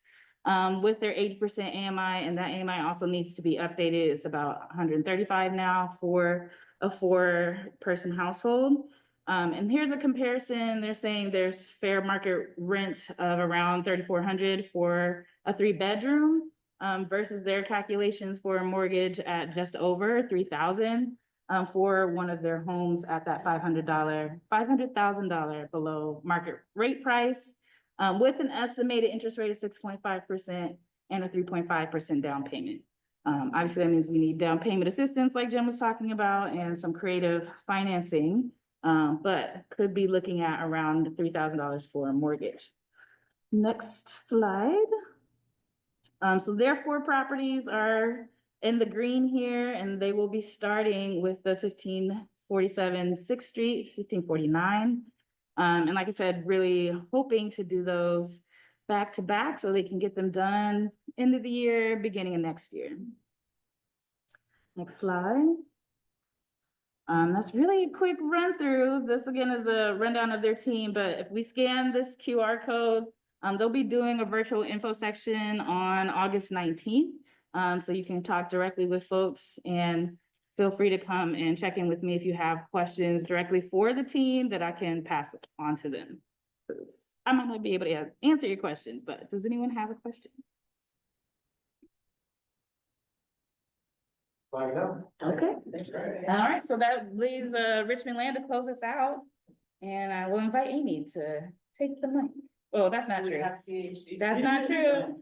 with their 80% AMI, and that AMI also needs to be updated. It's about 135 now for a 4-person household. And here's a comparison. They're saying there's fair market rent of around $3,400 for a 3-bedroom. Versus their calculations for a mortgage at just over $3,000 for one of their homes at that $500,000 below market rate price, with an estimated interest rate of 6.5% and a 3.5% down payment. Obviously, that means we need down payment assistance, like Jim was talking about, and some creative financing, but could be looking at around $3,000 for a mortgage. Next slide. So their 4 properties are in the green here, and they will be starting with the 1547 6th Street, 1549. And like I said, really hoping to do those back to back so they can get them done end of the year, beginning of next year. Next slide. That's really a quick run through. This again is a rundown of their team, but if we scan this QR code, they'll be doing a virtual info section on August 19th. So you can talk directly with folks, and feel free to come and check in with me if you have questions directly for the team that I can pass on to them. I might not be able to answer your questions, but does anyone have a question? Okay. All right, so that leaves Richmond Land to close us out, and I will invite Amy to take the mic. Oh, that's not true. That's not true.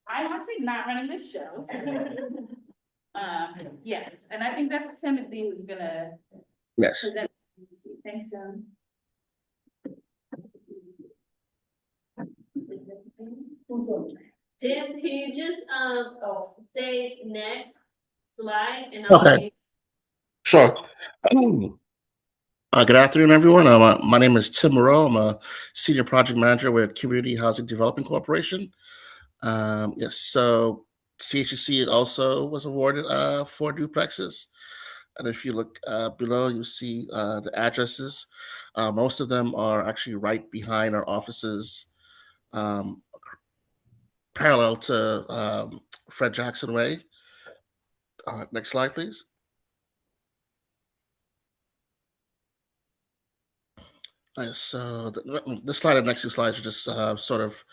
I'm actually not running this show. So. Yes, and I think that's Timothy who's gonna present. Thanks, John. Tim, can you just say next slide and I'll Okay. Sure. Good afternoon, everyone. My name is Tim Moreau. I'm a senior project manager with Community Housing Development Corporation. Yes, so CHC also was awarded 4 duplexes. And if you look below, you see the addresses. Most of them are actually right behind our offices, parallel to Fred Jackson Way. Next slide, please. So this slide and next 2 slides are just sort of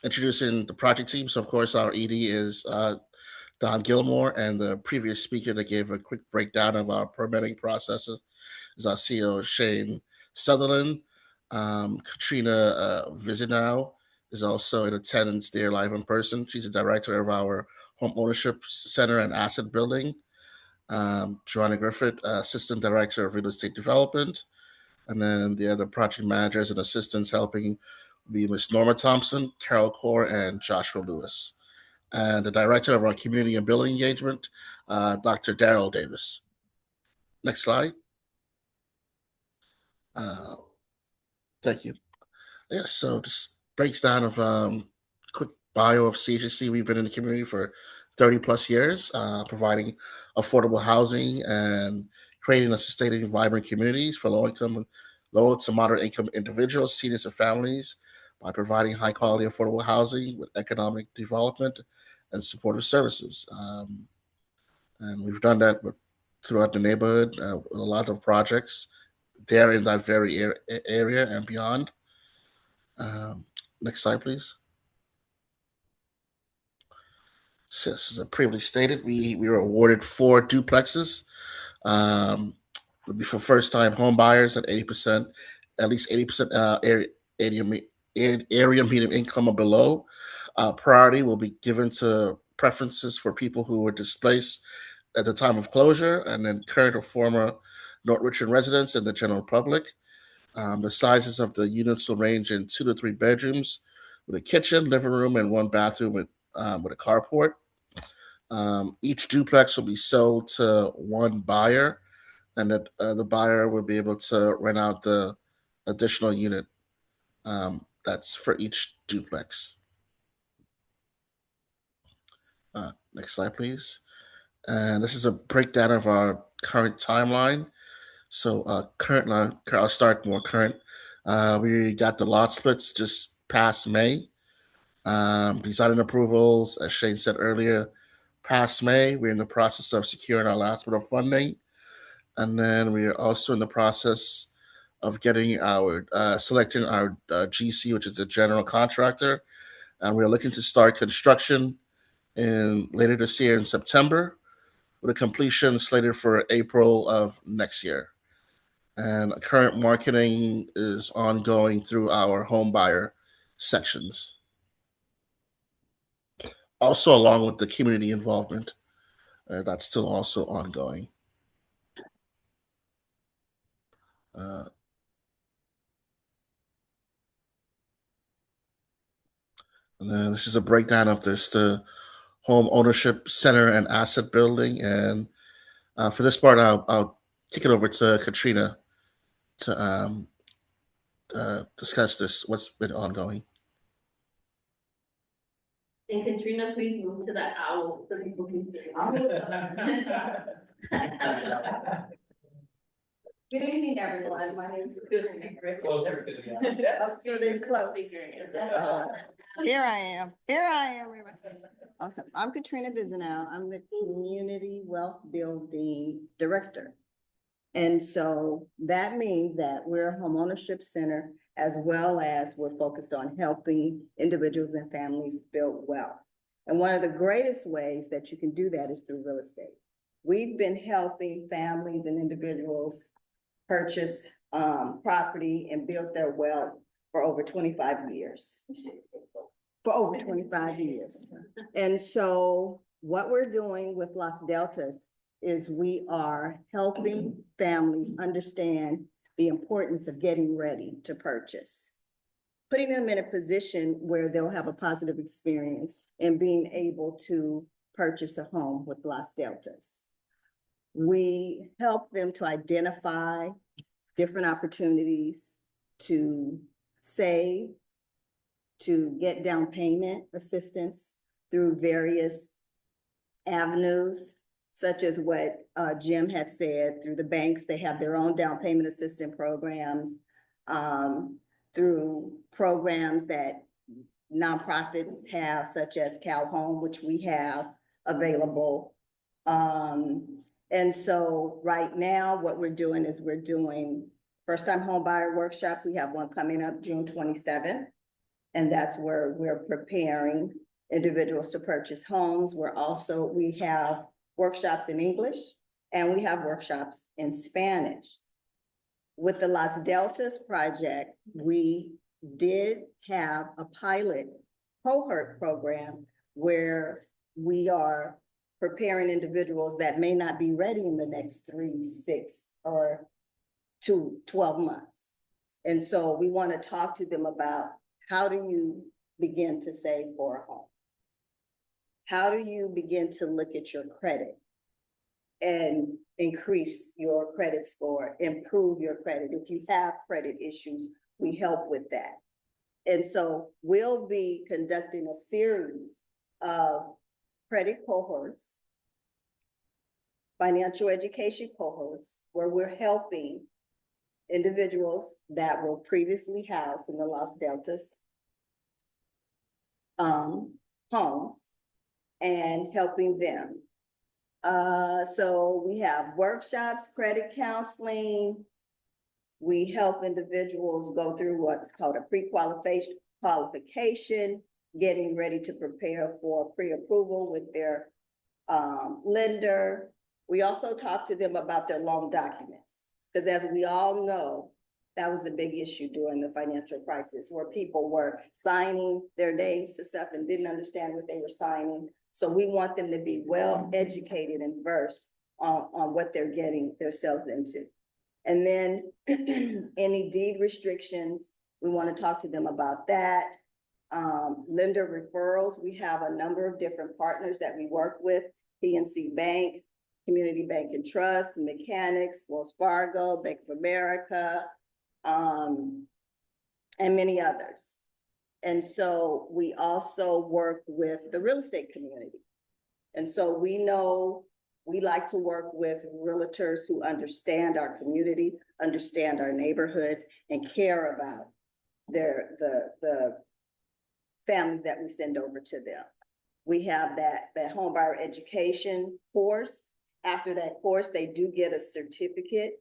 introducing the project team. So of course our ED is Don Gilmore, and the previous speaker that gave a quick breakdown of our permitting processes is our CEO Shane Sutherland. Katrina Vizinow is also in attendance there live in person. She's the director of our Home Ownership Center and Asset Building. Joanna Griffith, assistant director of real estate development. And then the other project managers and assistants helping be Miss Norma Thompson, Carol Core, and Joshua Lewis. And the director of our community and building engagement, Dr. Daryl Davis. Next slide. Thank you. Yes, so this breaks down of quick bio of CHC. We've been in the community for 30 plus years, providing affordable housing and creating and sustaining vibrant communities for low to moderate income individuals, seniors, and families by providing high quality affordable housing with economic development and supportive services. And we've done that throughout the neighborhood with a lot of projects there in that very area and beyond. Next slide, please. So, as I previously stated, we were awarded 4 duplexes. Would be for first-time home buyers at 80%, at least 80% area median income or below. Priority will be given to preferences for people who were displaced at the time of closure, and then current or former North Richmond residents and the general public. The sizes of the units will range in 2 to 3 bedrooms with a kitchen, living room, and 1 bathroom with a carport. Each duplex will be sold to one buyer, and the buyer will be able to rent out the additional unit that's for each duplex. Next slide, please. And this is a breakdown of our current timeline. So I'll start more current. We got the lot splits just past May. Design approvals, as Shane said earlier, past May. We're in the process of securing our last bit of funding. And then we are also in the process of getting our selecting our GC, which is a general contractor. And we're looking to start construction later this year in September, with a completion slated for April of next year. And current marketing is ongoing through our home buyer sections. Also, along with the community involvement, that's still also ongoing. And then this is a breakdown of the home ownership center and asset building. And for this part, I'll kick it over to Katrina to discuss what's been ongoing. And Katrina, please move to the owl so people can hear. Good evening, everyone. My name is Katrina. Closer to the So they're close. Here I am. Awesome. I'm Katrina Vizenow. I'm the Community Wealth Building Director. And so that means that we're a homeownership center, as well as we're focused on helping individuals and families build wealth. And one of the greatest ways that you can do that is through real estate. We've been helping families and individuals purchase property and build their wealth for over 25 years. And so what we're doing with Los Deltas is we are helping families understand the importance of getting ready to purchase, putting them in a position where they'll have a positive experience and being able to purchase a home with Los Deltas. We help them to identify different opportunities to save, to get down payment assistance through various avenues, such as what Jim had said, through the banks. They have their own down payment assistance programs, through programs that nonprofits have, such as Cal Home, which we have available. And so right now, what we're doing is we're doing first-time home buyer workshops. We have one coming up June 27th, and that's where we're preparing individuals to purchase homes. We have workshops in English, and we have workshops in Spanish. With the Los Deltas project, we did have a pilot cohort program where we are preparing individuals that may not be ready in the next 3, 6, or 12 months. And so we want to talk to them about, how do you begin to save for a home? How do you begin to look at your credit and increase your credit score, improve your credit? If you have credit issues, we help with that. And so we'll be conducting a series of credit cohorts, financial education cohorts, where we're helping individuals that were previously housed in the Los Deltas homes and helping them. So we have workshops, credit counseling. We help individuals go through what's called a pre-qualification, getting ready to prepare for pre-approval with their lender. We also talk to them about their loan documents, because as we all know, That was a big issue during the financial crisis where people were signing their names to stuff and didn't understand what they were signing. So we want them to be well educated and versed on what they're getting themselves into. And then any deed restrictions, we want to talk to them about that. Lender referrals, we have a number of different partners that we work with, PNC Bank, Community Bank and Trust, Mechanics, Wells Fargo, Bank of America, and many others. And so we also work with the real estate community. And so we know we like to work with realtors who understand our community, understand our neighborhoods, and care about the families that we send over to them. We have that home buyer education course. After that course, they do get a certificate.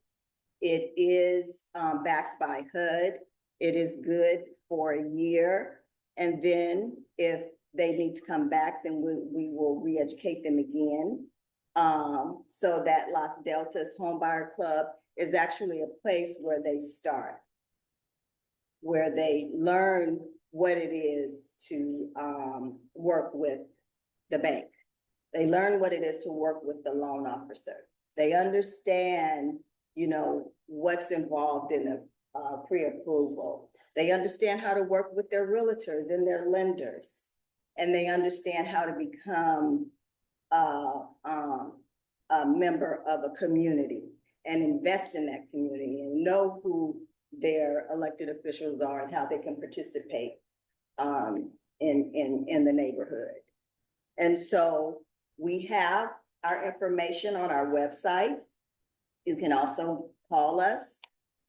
It is backed by HUD. It is good for a year. And then if they need to come back, then we will re-educate them again. So that Los Deltas Home Buyer Club is actually a place where they start, where they learn what it is to work with the bank. They learn what it is to work with the loan officer. They understand, you know, what's involved in a pre-approval. They understand how to work with their realtors and their lenders. And they understand how to become a member of a community and invest in that community and know who their elected officials are and how they can participate in the neighborhood. And so we have our information on our website. You can also call us.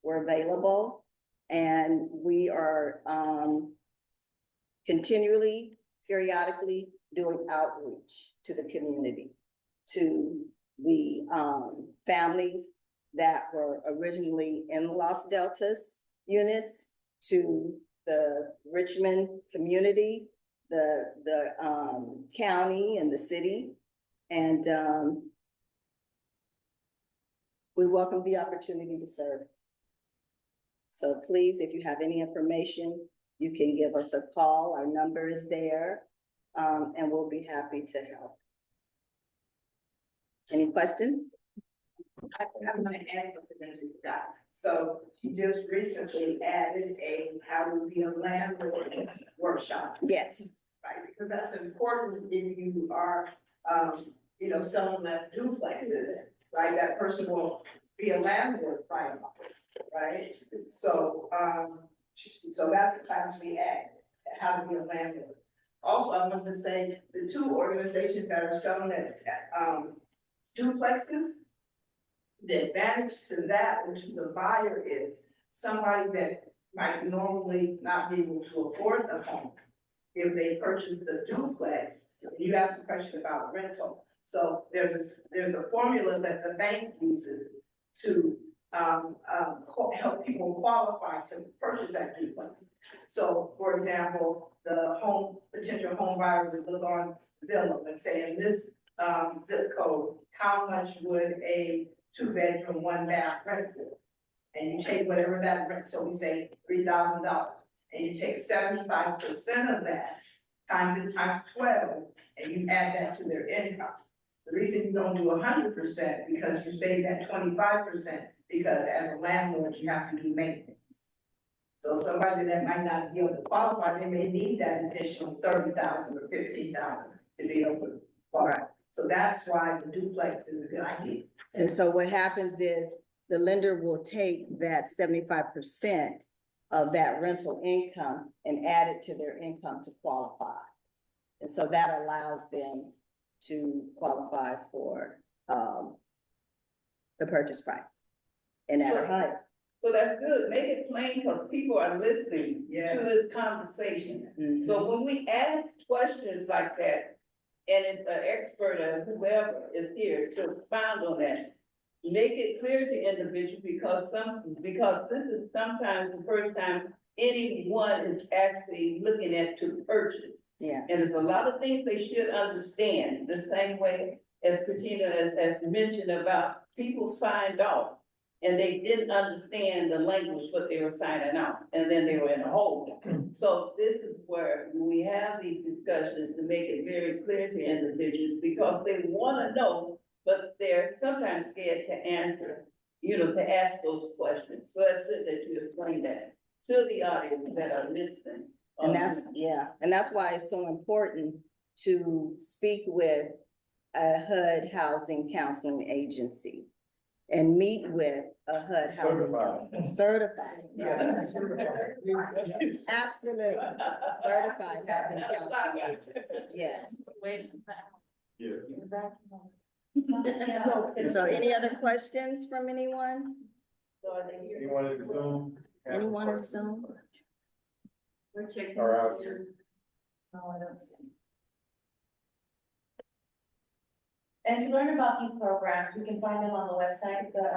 We're available, and we are continually, periodically doing outreach to the community, to the families that were originally in Los Deltas units, to the Richmond community, the county and the city. And we welcome the opportunity to serve. So please, if you have any information, you can give us a call. Our number is there, and we'll be happy to help. Any questions? I'm gonna add something that you got. So she just recently added a how to be a landlord workshop. Yes. Right, because that's important if you are, you know, selling less duplexes, right? That person will be a landlord right off, right? So, so that's the class we add, how to be a landlord. Also, I want to say the two organizations that are selling it, duplexes, the advantage to that, which the buyer is somebody that might normally not be able to afford the home. If they purchase the duplex, you asked a question about rental. So there's a formula that the bank uses to help people qualify to purchase that duplex. So for example, the potential home buyer would look on Zillow and say, in this zip code, how much would a 2-bedroom, 1-bath rent for? And you take whatever that rent, so we say $3,000, and you take 75% of that, times 12, and you add that to their income. The reason you don't do 100% because you save that 25%, because as a landlord, you have to do maintenance. So somebody that might not be able to qualify, they may need that additional 30,000 or 15,000 to be able to qualify. So that's why the duplex is a good idea. And so what happens is the lender will take that 75% of that rental income and add it to their income to qualify. And so that allows them to qualify for the purchase price and add a higher. So that's good. Make it plain because people are listening to this conversation. Mm-hmm. So when we ask questions like that, and it's an expert or whoever is here to expound on that, make it clear to individuals because this is sometimes the first time anyone is actually looking at to purchase. Yeah. And there's a lot of things they should understand, the same way as Katina has mentioned about people signed off. and they didn't understand the language, what they were signing out, and then they were in a hole. So this is where we have these discussions to make it very clear to individuals, because they wanna know, but they're sometimes scared to answer, to ask those questions. So that's good that you explain that to the audience that are listening. And that's why it's so important to speak with a HUD housing counseling agency and meet with a HUD housing counselor, certified. Absolutely, certified housing counseling agency, yes. So any other questions from anyone? Anyone in Zoom? Anyone in Zoom? We're checking. Or out here? No, I don't see. And to learn about these programs, we can find them on the website, the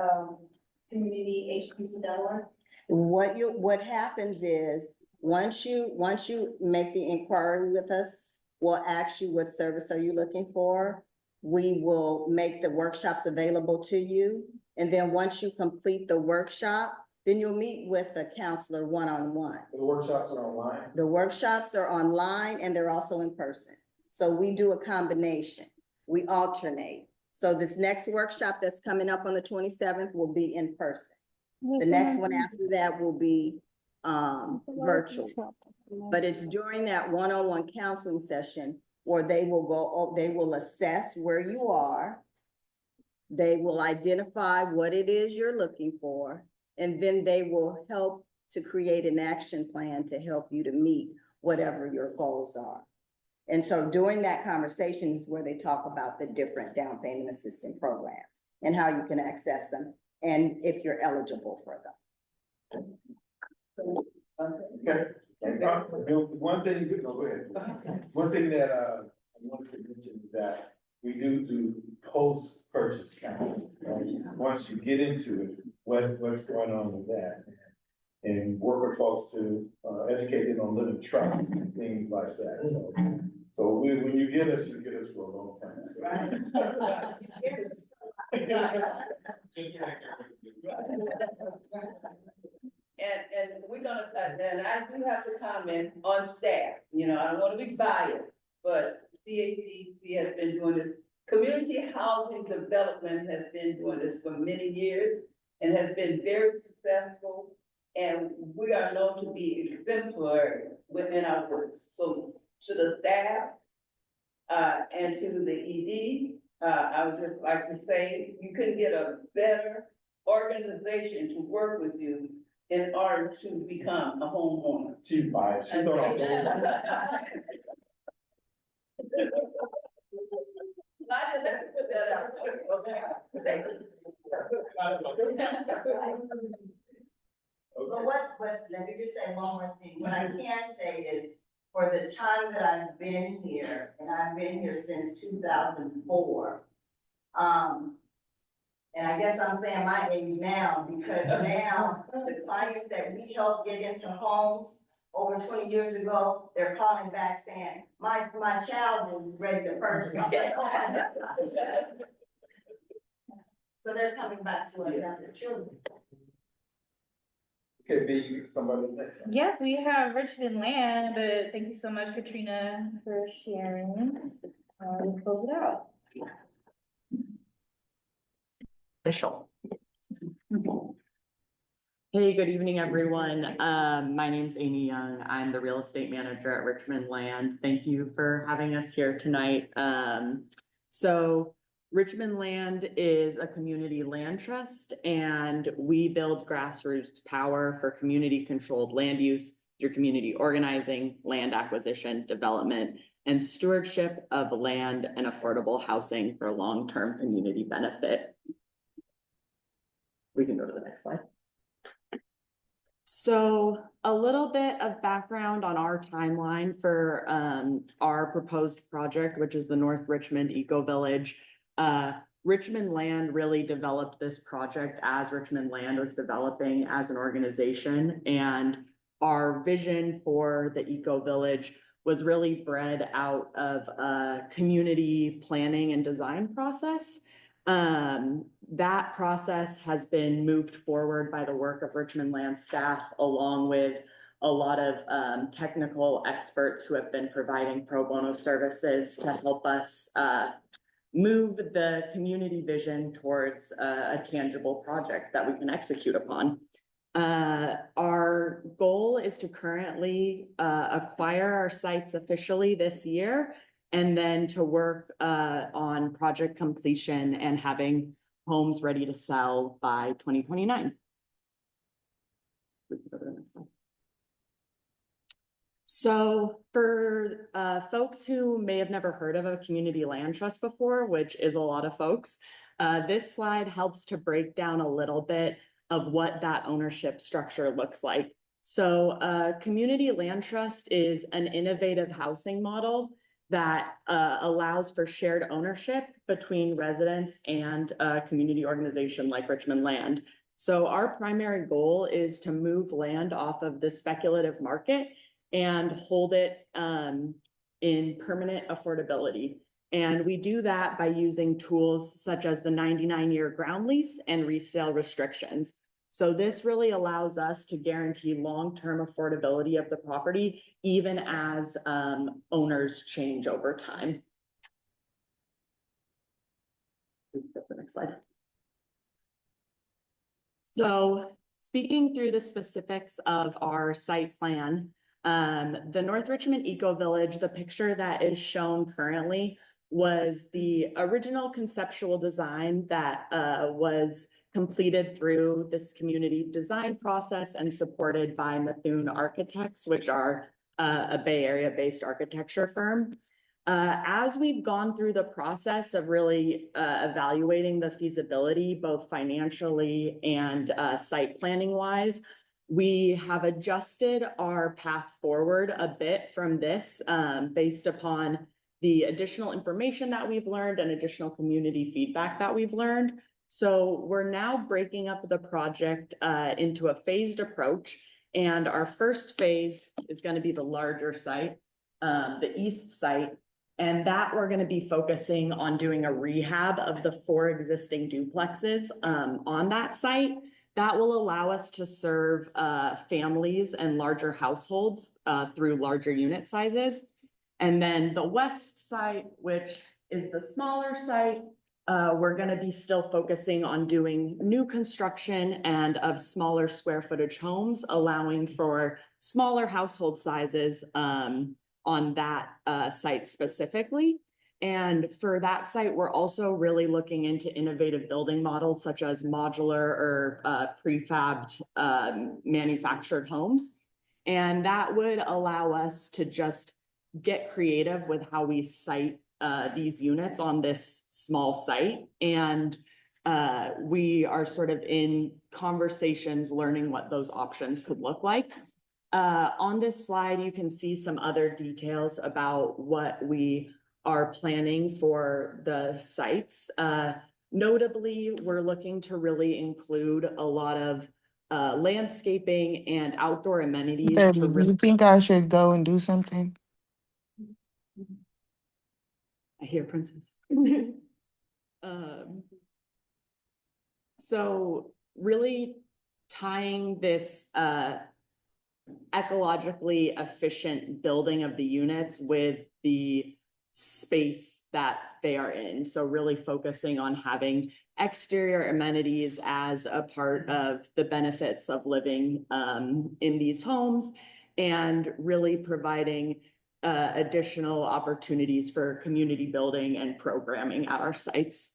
communityhpc.org. What happens is, once you make the inquiry with us, we'll ask you what service are you looking for. We will make the workshops available to you. And then once you complete the workshop, then you'll meet with the counselor one-on-one. The workshops are online? The workshops are online and they're also in person. So we do a combination. We alternate. So this next workshop that's coming up on the 27th will be in person. The next one after that will be virtual. But it's during that one-on-one counseling session where they will assess where you are. They will identify what it is you're looking for, and then they will help to create an action plan to help you to meet whatever your goals are. And so during that conversation is where they talk about the different down payment assistance programs and how you can access them and if you're eligible for them. Okay. One thing, go ahead. One thing that I wanted to mention is that we do post-purchase counseling. Right? Once you get into it, what's going on with that? And work with folks to educate them on living trust and things like that. So when you get us for a long time. So. Right. And we're gonna, and I do have to comment on staff, I don't wanna be biased, but CHDC has been doing this. Community housing development has been doing this for many years and has been very successful. And we are known to be exemplary within our work. So to the staff, and to the ED, I would just like to say, you couldn't get a better organization to work with you in order to become a homeowner. She's biased. She's all right. I just have to put that out. But let me just say one more thing. What I can say is, for the time that I've been here, and I've been here since 2004, and I guess I'm saying my age now, because now the clients that we helped get into homes over 20 years ago, they're calling back saying, my child is ready to purchase. I'm like, oh my gosh. So they're coming back to us now, their children. Okay, B, somebody's next. Yes, we have Richmond Land, but thank you so much, Katrina, for sharing. We'll close it out. Official. Hey, good evening, everyone. My name's Amy Young. I'm the real estate manager at Richmond Land. Thank you for having us here tonight. So Richmond Land is a community land trust, and we build grassroots power for community controlled land use through community organizing, land acquisition, development, and stewardship of land and affordable housing for long-term community benefit. We can go to the next slide. So a little bit of background on our timeline for our proposed project, which is the North Richmond Eco Village. Richmond Land really developed this project as Richmond Land was developing as an organization, and our vision for the Eco Village was really bred out of a community planning and design process. That process has been moved forward by the work of Richmond Land staff, along with a lot of technical experts who have been providing pro bono services to help us move the community vision towards a tangible project that we can execute upon. Our goal is to currently acquire our sites officially this year, and then to work on project completion and having homes ready to sell by 2029. So for folks who may have never heard of a community land trust before, which is a lot of folks, this slide helps to break down a little bit of what that ownership structure looks like. So community land trust is an innovative housing model that allows for shared ownership between residents and a community organization like Richmond Land. So our primary goal is to move land off of the speculative market and hold it in permanent affordability. And we do that by using tools such as the 99-year ground lease and resale restrictions. So this really allows us to guarantee long-term affordability of the property, even as owners change over time. Go to the next slide. So speaking through the specifics of our site plan, the North Richmond Eco Village, the picture that is shown currently was the original conceptual design that was completed through this community design process and supported by Methuen Architects, which are a Bay Area based architecture firm. As we've gone through the process of really evaluating the feasibility, both financially and site planning wise, we have adjusted our path forward a bit from this based upon the additional information that we've learned and additional community feedback that we've learned. So we're now breaking up the project into a phased approach. And our first phase is going to be the larger site, the east site. And that we're going to be focusing on doing a rehab of the 4 existing duplexes on that site. That will allow us to serve families and larger households through larger unit sizes. And then the west site, which is the smaller site, we're going to be still focusing on doing new construction and of smaller square footage homes, allowing for smaller household sizes on that site specifically. And for that site, we're also really looking into innovative building models such as modular or prefabbed manufactured homes. And that would allow us to just get creative with how we site these units on this small site. And we are sort of in conversations learning what those options could look like. On this slide, you can see some other details about what we are planning for the sites. Notably, we're looking to really include a lot of landscaping and outdoor amenities. Debbie, do you think I should go and do something? I hear Princess. So really tying this ecologically efficient building of the units with the space that they are in. So really focusing on having exterior amenities as a part of the benefits of living in these homes, and really providing additional opportunities for community building and programming at our sites.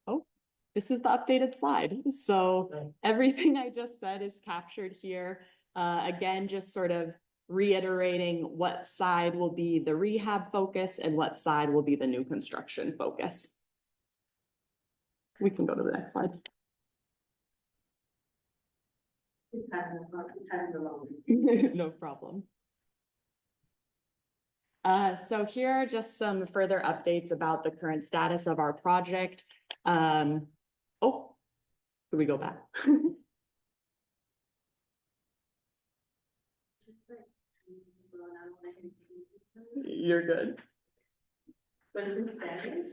Oh, this is the updated slide. So everything I just said is captured here. Again, just sort of reiterating what side will be the rehab focus and what side will be the new construction focus. We can go to the next slide. No problem. So here are just some further updates about the current status of our project. Oh, can we go back? You're good. But it's in Spanish?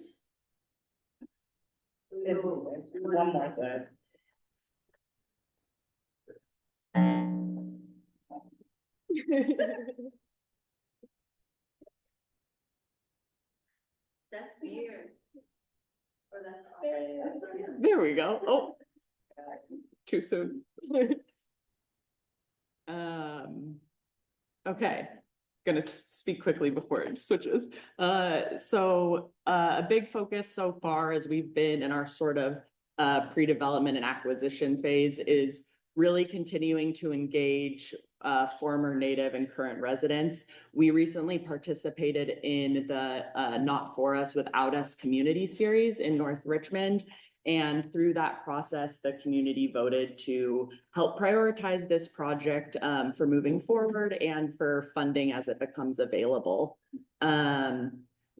It's one more side. That's weird. Or that's. There we go. Oh, too soon. Okay, gonna speak quickly before it switches. A big focus so far as we've been in our sort of pre-development and acquisition phase is really continuing to engage former Native and current residents. We recently participated in the Not For Us, Without Us community series in North Richmond. And through that process, the community voted to help prioritize this project for moving forward and for funding as it becomes available.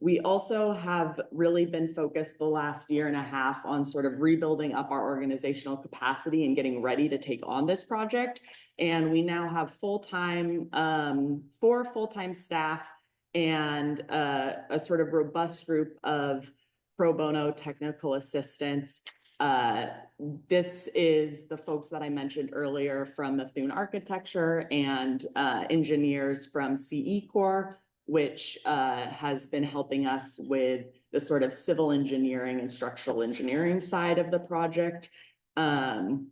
We also have really been focused the last year and a half on sort of rebuilding up our organizational capacity and getting ready to take on this project. And we now have four full-time staff and a sort of robust group of pro bono technical assistants. This is the folks that I mentioned earlier from Methuen Architecture and engineers from CE Corps, which has been helping us with the sort of civil engineering and structural engineering side of the project. And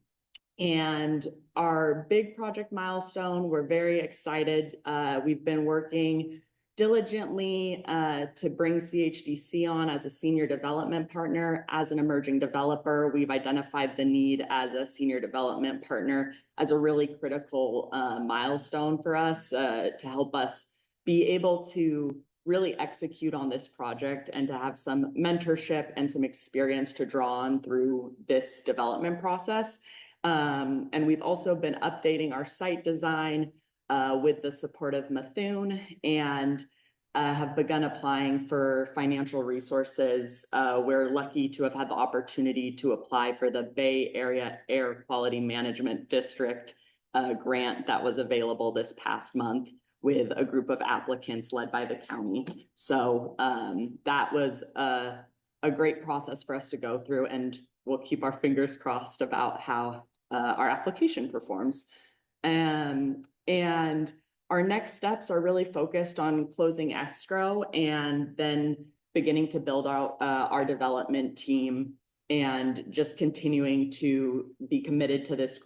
our big project milestone, we're very excited. We've been working diligently to bring CHDC on as a senior development partner. As an emerging developer, we've identified the need as a senior development partner as a really critical milestone for us to help us be able to really execute on this project and to have some mentorship and some experience to draw on through this development process. And we've also been updating our site design with the support of Methuen and have begun applying for financial resources. We're lucky to have had the opportunity to apply for the Bay Area Air Quality Management District grant that was available this past month with a group of applicants led by the county. So that was a great process for us to go through, and we'll keep our fingers crossed about how our application performs. And our next steps are really focused on closing escrow and then beginning to build out our development team and just continuing to be committed to this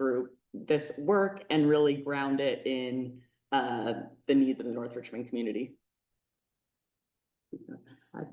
work and really ground it in the needs of the North Richmond community. Next slide.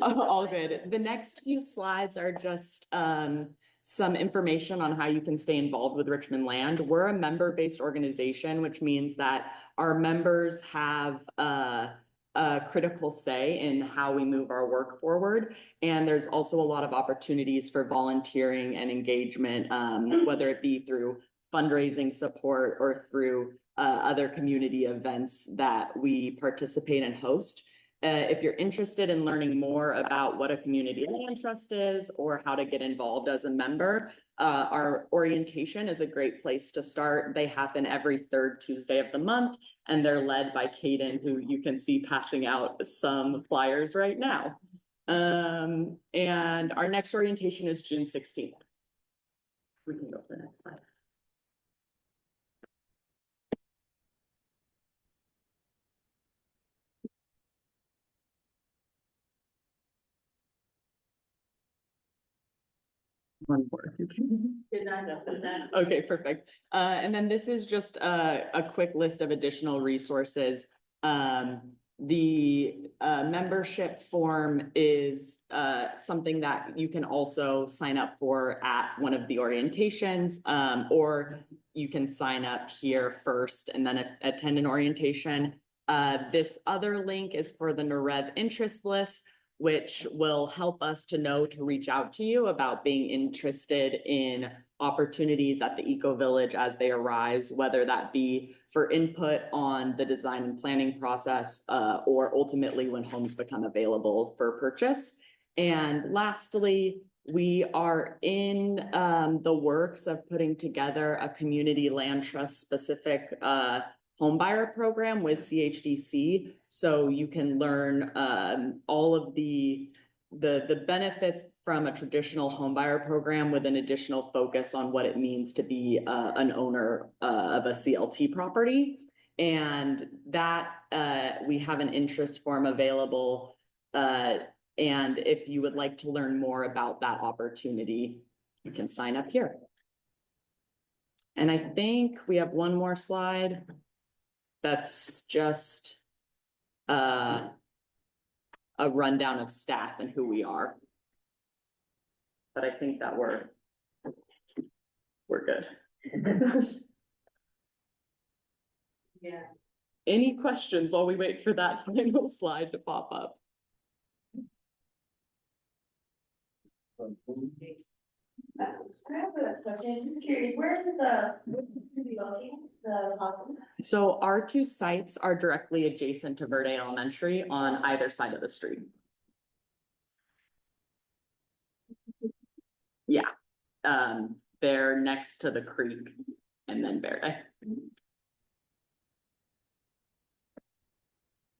All good. The next few slides are just some information on how you can stay involved with Richmond Land. We're a member-based organization, which means that our members have a critical say in how we move our work forward. And there's also a lot of opportunities for volunteering and engagement, whether it be through fundraising support or through other community events that we participate and host. If you're interested in learning more about what a community land trust is or how to get involved as a member, our orientation is a great place to start. They happen every third Tuesday of the month, and they're led by Kaden, who you can see passing out some flyers right now. And our next orientation is June 16th. We can go to the next slide. One more. Okay, perfect. And then this is just a quick list of additional resources. The membership form is something that you can also sign up for at one of the orientations, or you can sign up here first and then attend an orientation. This other link is for the NAREV interest list. which will help us to know to reach out to you about being interested in opportunities at the Eco Village as they arise, whether that be for input on the design and planning process, or ultimately when homes become available for purchase. And lastly, we are in the works of putting together a community land trust specific homebuyer program with CHDC, so you can learn all of the benefits from a traditional homebuyer program with an additional focus on what it means to be an owner of a CLT property. And that we have an interest form available. And if you would like to learn more about that opportunity, you can sign up here. And I think we have one more slide. That's just a rundown of staff and who we are. But I think that we're good. Yeah. Any questions while we wait for that final slide to pop up? I have a question, just curious, where is the located, the hospital? So our two sites are directly adjacent to Verde Elementary on either side of the street. Yeah, they're next to the creek and then Verde.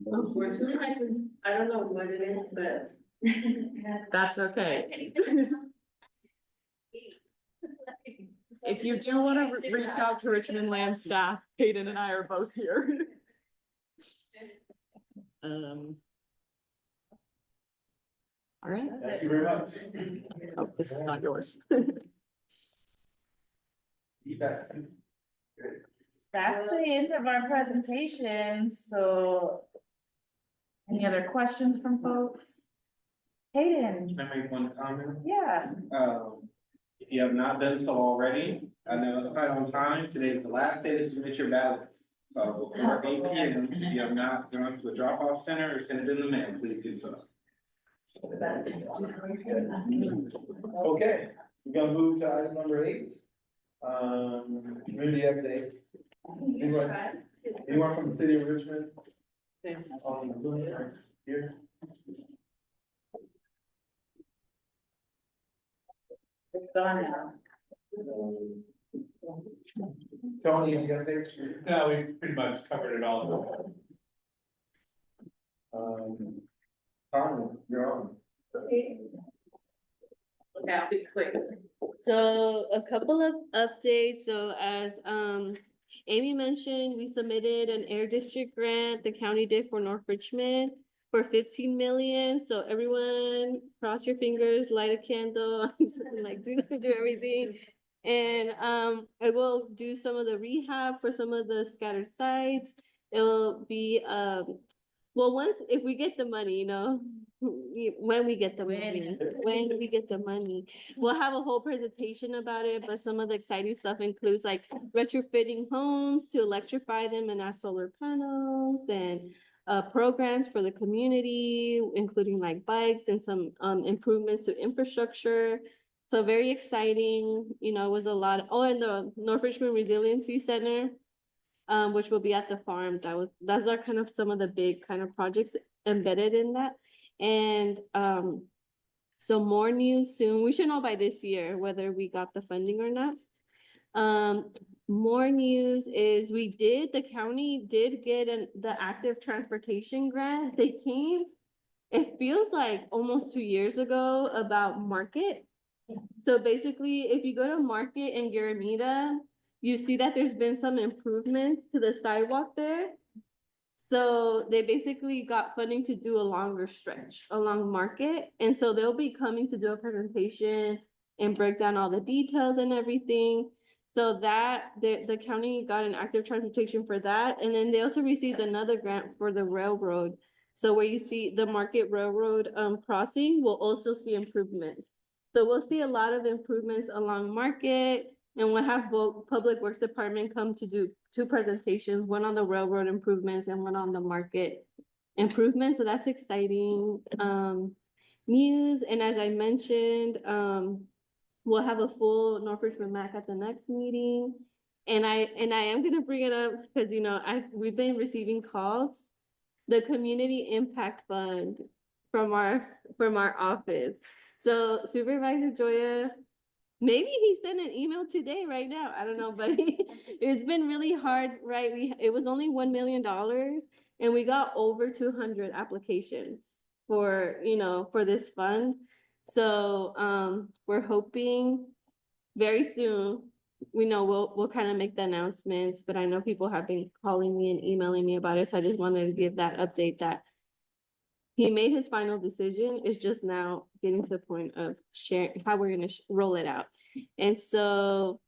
Unfortunately, I don't know what it is, but that's okay. If you do want to reach out to Richmond Land staff, Hayden and I are both here. All right. Thank you very much. Oh, this is not yours. That's the end of our presentation, so any other questions from folks? Hayden? Can I make one comment? Yeah. If you have not done so already, I know it's tight on time. Today is the last day to submit your ballots. So before 8 p.m., if you have not gone to a drop-off center or sent it in the mail, please do so. Okay, we're gonna move to item number 8. Community updates. Anyone from the city of Richmond? Here. It's gone now. Tony, any updates? No, we pretty much covered it all. Tony, you're on. okay. Okay, I'll be quick. So a couple of updates. So as Amy mentioned, we submitted an air district grant, the county did for North Richmond for 15 million. So everyone cross your fingers, light a candle, like do everything. And it will do some of the rehab for some of the scattered sites. It will be well, once if we get the money, you know, when we get the money, we'll have a whole presentation about it. But some of the exciting stuff includes like retrofitting homes to electrify them and add solar panels and programs for the community, including like bikes and some improvements to infrastructure. So very exciting, you know, it was a lot of, and the North Richmond Resiliency Center, which will be at the farm. That's our kind of some of the big kind of projects embedded in that. And so more news soon. We should know by this year whether we got the funding or not. More news is the county did get the active transportation grant. They came, it feels like almost 2 years ago about Market. So basically, if you go to Market in Garamita, you see that there's been some improvements to the sidewalk there. So they basically got funding to do a longer stretch along Market. And so they'll be coming to do a presentation and break down all the details and everything. So that the county got an active transportation for that. And then they also received another grant for the railroad. So where you see the Market Railroad crossing, we'll also see improvements. So we'll see a lot of improvements along Market, and we'll have both Public Works Department come to do 2 presentations, one on the railroad improvements and one on the Market improvements. So that's exciting. news. And as I mentioned, we'll have a full North Richmond MAC at the next meeting. And I am gonna bring it up because we've been receiving calls. The Community Impact Fund from our office. So Supervisor Joya, maybe he sent an email today right now. I don't know, but it's been really hard, right? It was only $1 million and we got over 200 applications for this fund. So we're hoping very soon we'll kind of make the announcements, but I know people have been calling me and emailing me about it. So I just wanted to give that update that he made his final decision. It's just now getting to the point of sharing how we're going to roll it out. And so,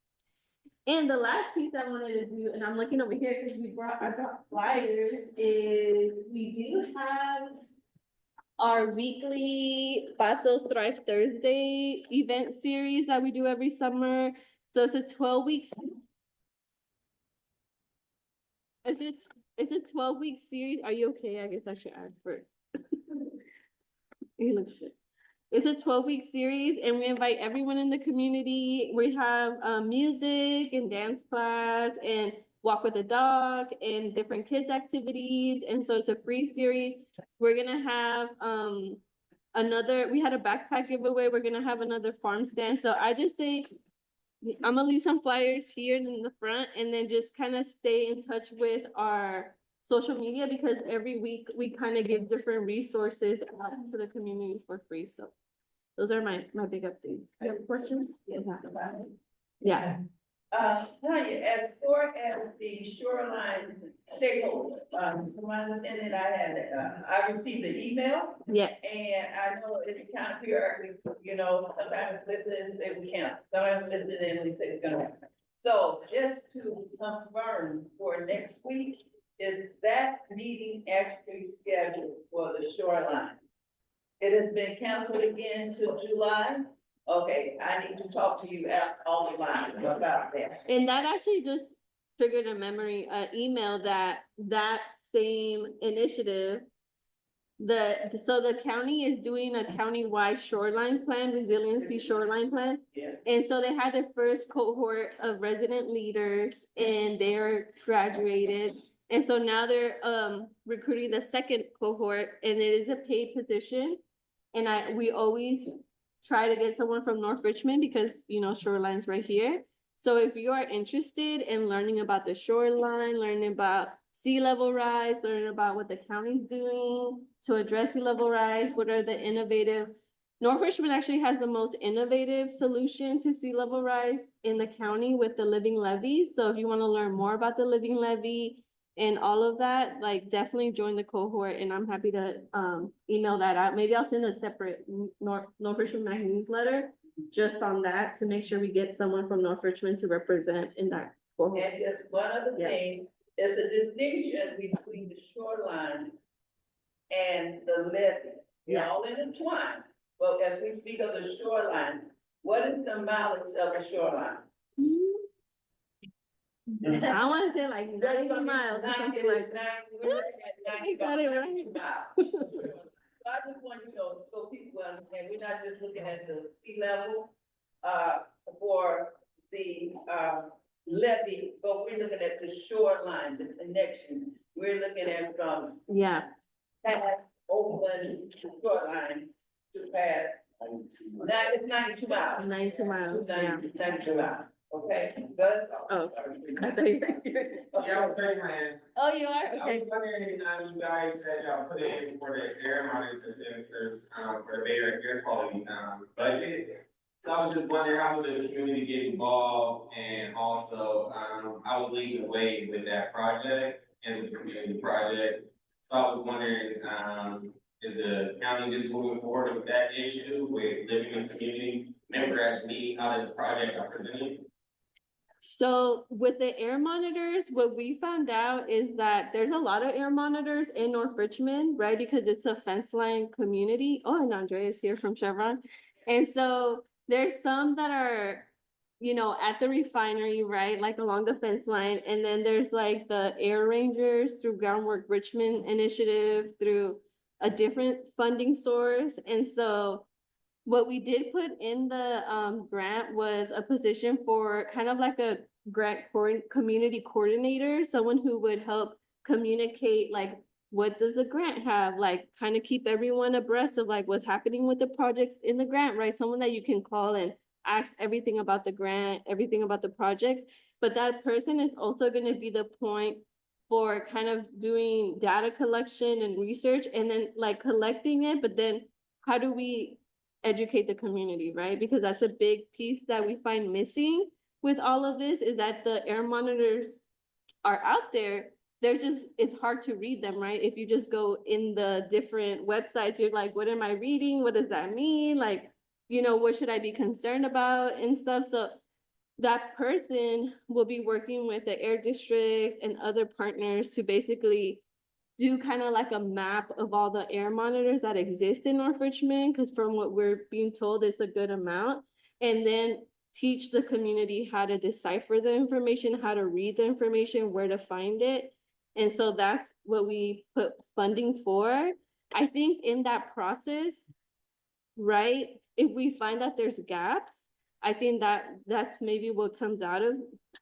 and the last piece I wanted to do, and I'm looking over here because I brought flyers, is we do have our weekly Pasos Thrive Thursday event series that we do every summer. So it's a 12-week. It's a 12-week series. Are you okay? I guess I should ask first. He looks good. It's a 12-week series, and we invite everyone in the community. We have music and dance class and walk with a dog and different kids activities. And so it's a free series. We're gonna have we had a backpack giveaway. We're gonna have another farm stand. So I just say, I'm gonna leave some flyers here in the front, and then just kind of stay in touch with our social media, because every week we kind of give different resources out to the community for free. So those are my big updates. You have questions? Yeah. Tanya, as far as the shoreline stakeholder, from my understanding, I received an email. Yes. And I know it's kind of periodically, sometimes listen, say we can't, sometimes listen and we say it's gonna happen. So just to confirm for next week, is that meeting actually scheduled for the shoreline? It has been canceled again till July? Okay, I need to talk to you offline about that. And that actually just triggered a memory, email that same initiative. So the county is doing a county-wide shoreline plan, resiliency shoreline plan. Yeah. And so they had their first cohort of resident leaders and they're graduated. And so now they're recruiting the second cohort, and it is a paid position. And we always try to get someone from North Richmond because shoreline's right here. So if you are interested in learning about the shoreline, learning about sea level rise, learning about what the county's doing to address sea level rise, what are the innovative, North Richmond actually has the most innovative solution to sea level rise in the county with the living levee. So if you want to learn more about the living levee and all of that, like definitely join the cohort, and I'm happy to email that out. Maybe I'll send a separate North Richmond Mag newsletter just on that to make sure we get someone from North Richmond to represent in that cohort. And just one other thing, there's a distinction between the shoreline and the levee. They're all intertwined. But as we speak of the shoreline, what is the mileage of a shoreline? I want to say like 90 miles or something like that. I got it right. So I just want so people understand, we're not just looking at the sea level for the levee, but we're looking at the shoreline, the connection. We're looking at from past Oakland shoreline to past. Now it's 92 miles. 92 miles. 92 miles. Okay, that's all. Oh, I thought you were serious. Yeah, I was raising my hand. Oh, you are? I Okay. was wondering, you guys said y'all put in for the air monitoring sensors, for the Bay Area air quality, budget. So I was just wondering, how would the community get involved? And also, I was leading the way with that project, and it's a community project. So I was wondering, is the county just moving forward with that issue with living in the community? Member as me out of the project I presented? So with the air monitors, what we found out is that there's a lot of air monitors in North Richmond, right? Because it's a fence line community. Oh, and Andrea is here from Chevron. And so there's some that are, at the refinery, right? Like along the fence line. And then there's like the air rangers through Groundwork Richmond initiative, through a different funding source. And so what we did put in the grant was a position for kind of like a community coordinator, someone who would help communicate like what does the grant have, like kind of keep everyone abreast of like what's happening with the projects in the grant, right? Someone that you can call and ask everything about the grant, everything about the projects. But that person is also going to be the point for kind of doing data collection and research and then like collecting it, but then how do we educate the community, right? Because that's a big piece that we find missing with all of this is that the air monitors are out there. They're just, it's hard to read them, right? If you just go in the different websites, you're like, what am I reading? What does that mean? Like, you know, what should I be concerned about and stuff? So that person will be working with the air district and other partners to basically do kind of like a map of all the air monitors that exist in North Richmond, because from what we're being told, it's a good amount. And then teach the community how to decipher the information, how to read the information, where to find it. And so that's what we put funding for. I think in that process, right, if we find that there's gaps, I think that that's maybe what comes out of,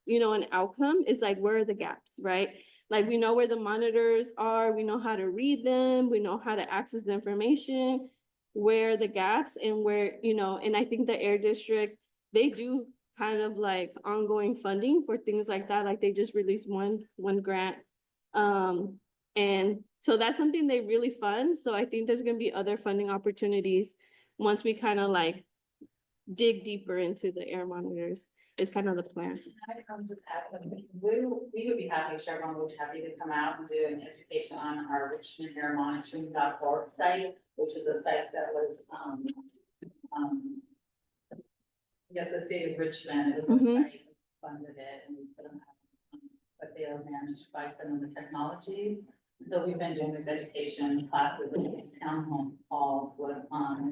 you know, an outcome is like, where are the gaps, right? Like we know where the monitors are, we know how to read them, we know how to access the information, where are the gaps and where, you know, and I think the air district, they do kind of like ongoing funding for things like that. Like they just released one grant. And so that's something they really fund. So I think there's gonna be other funding opportunities once we kind of like dig deeper into the air monitors is kind of the plan. We would be happy, Chevron would be happy to come out and do an education on our RichmondAirMonitoring.org site, which is a site that was, yes, the city of Richmond, it was a site that funded it and we put them out, but they are managed by some of the technologies. So we've been doing this education classes in these town halls with,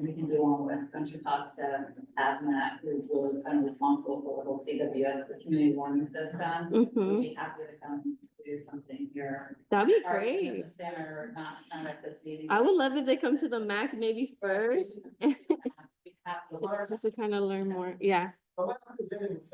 we can do one with Country Costa, Hazmat, who's really kind of responsible for the whole CWS, the community warning system. We'd be happy to come do something here. That'd be Or great. in the center, not at this meeting. I would love if they come to the MAC maybe first. Just to kind of learn more. Yeah. But what I presented was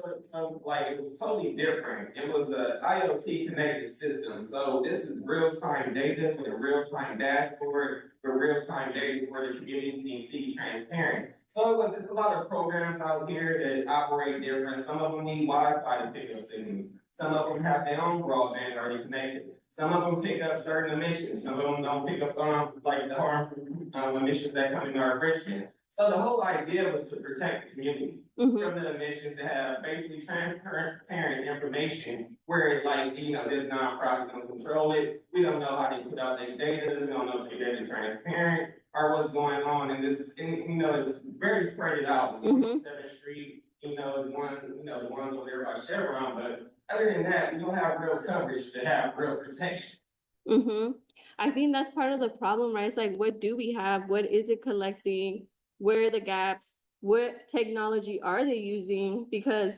like it was totally different. It was a IoT connected system. So this is real-time data with a real-time dashboard, for real-time data for the community can see transparent. So it's a lot of programs out here that operate different. Some of them need Wi-Fi to pick up signals. Some of them have their own broadband already connected. Some of them pick up certain emissions. Some of them don't pick up like the harmful emissions that come into our Richmond. So the whole idea was to protect the community from the emissions to have basically transparent information where like, you know, this nonprofit don't control it. We don't know how they put out their data. We don't know if they're getting transparent or what's going on in this, and, you know, it's very spread out. It's on 7th Street, you know, is one, you know, the ones over there by Chevron, but other than that, we don't have real coverage to have real protection. I think that's part of the problem, right? It's like, what do we have? What is it collecting? Where are the gaps? What technology are they using? Because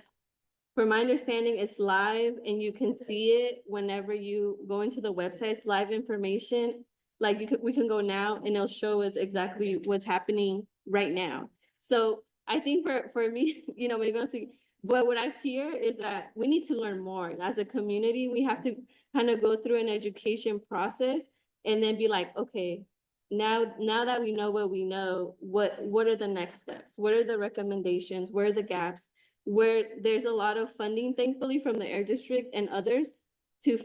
from my understanding, it's live and you can see it whenever you go into the website, it's live information. Like we can go now and it'll show us exactly what's happening right now. So I think for me, you know, maybe I'm saying, but what I hear is that we need to learn more. As a community, we have to kind of go through an education process and then be like, okay, now that we know what we know, what are the next steps? What are the recommendations? Where are the gaps? Where there's a lot of funding, thankfully, from the Air District and others to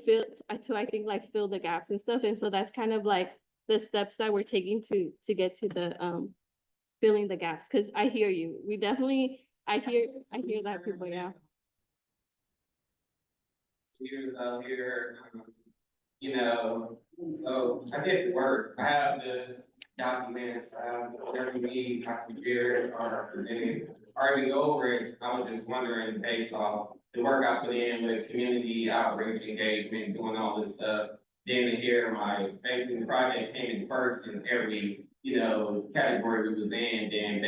I think like fill the gaps and stuff. And so that's kind of like the steps that we're taking to get to the filling the gaps. Cause I hear you. We definitely I hear that people, yeah. Years out here, you know, so I did the work. I have the documents, whatever you need, I can share or presented. Already go over it. I was just wondering, based off the work I put in with community outreach engagement, doing all this stuff. Then to hear my basically the project came in first in every, you know, category we was in, then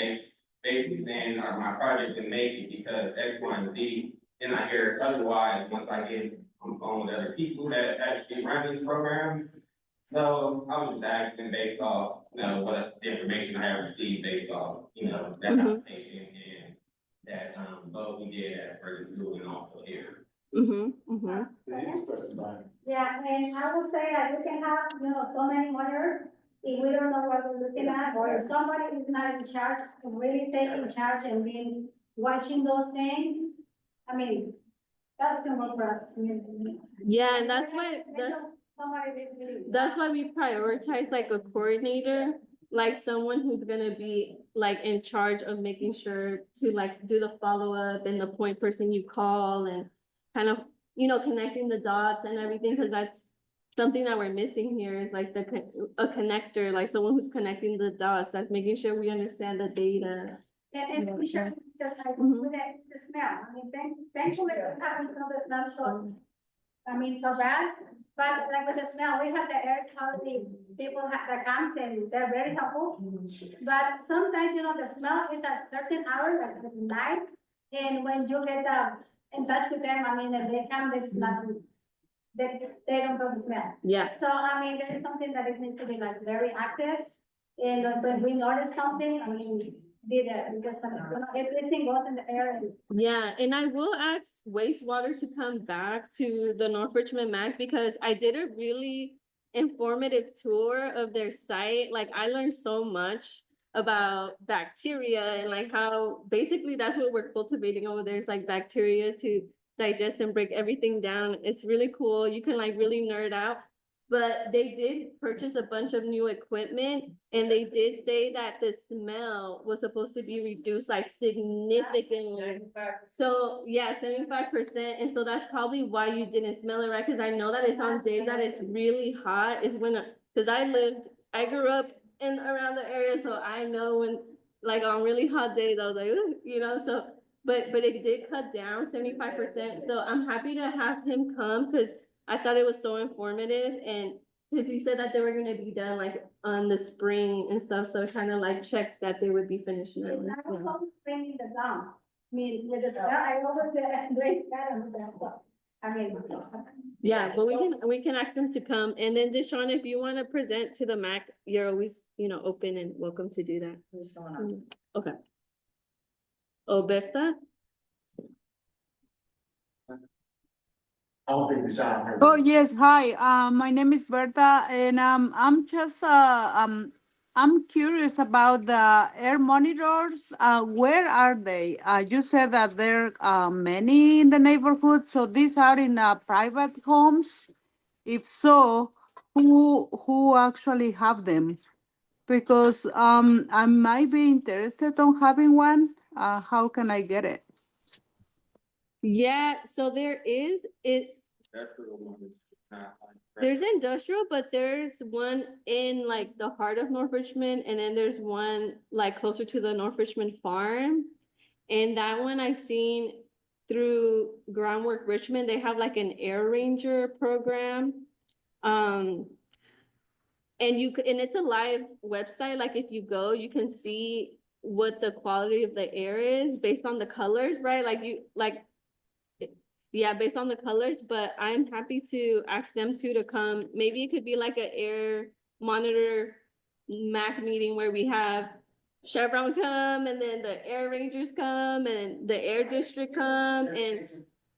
basically saying my project didn't make it because X, Y, and Z. Then I hear otherwise once I get on the phone with other people that actually run these programs. So I was just asking based off, what information I have received based off, that Mhm. application and that, vote we did at Ferguson School and also here. Yeah, and I would say that you can have, so many monitors, if we don't know what we're looking at, or if somebody is not in charge, really taking charge and being, watching those things, I mean, that doesn't work for us. Yeah, and that's why we prioritize like a coordinator, like someone who's gonna be like in charge of making sure to like do the follow-up and the point person you call and kind of, connecting the dots and everything, because that's something that we're missing here is like a connector, like someone who's connecting the dots, that's making sure we understand the data. And we should, like, with the smell, I mean, thankfully, we haven't felt the smell so bad, but like with the smell, we have the air quality people that comes and they're very helpful. But sometimes, the smell is at certain hours, like at night, and when you get in touch with them, I mean, if they come, they smell, they don't know the smell. Yeah. So, I mean, there is something that it needs to be like very active, and when we notice something, I mean, everything goes in the air. Yeah, and I will ask wastewater to come back to the North Richmond MAC because I did a really informative tour of their site. Like I learned so much about bacteria and like how basically that's what we're cultivating over there is like bacteria to digest and break everything down. It's really cool. You can like really nerd out. But they did purchase a bunch of new equipment and they did say that the smell was supposed to be reduced like significantly. So yeah, 75%. And so that's probably why you didn't smell it, right? Because I know that it's on days that it's really hot is when, because I grew up in around the area, so I know when like on really hot days, I was like, so but it did cut down 75%. So I'm happy to have him come because I thought it was so informative and because he said that they were gonna be done like on the spring and stuff, so it kind of like checks that they would be finished now. And I also spring in the down. I mean, with the smell, I always drink that and that. I mean. Yeah, but we can ask them to come, and then Deshawn, if you want to present to the MAC, you're always open and welcome to do that. There's someone else. Okay. Oberta. Oh, yes, hi, my name is Berta, and I'm curious about the air monitors. Where are they? You said that there are many in the neighborhood, so these are in private homes? If so, who actually have them? Because I might be interested on having one. How can I get it? Yeah, so there's industrial, but there's one in like the heart of North Richmond, and then there's one like closer to the North Richmond farm. And that one I've seen through Groundwork Richmond. They have like an Air Ranger program. And it's a live website. Like if you go, you can see what the quality of the air is based on the colors, right? Yeah, based on the colors, but I'm happy to ask them to come. Maybe it could be like an air monitor MAC meeting where we have Chevron come and then the Air Rangers come and the Air District come and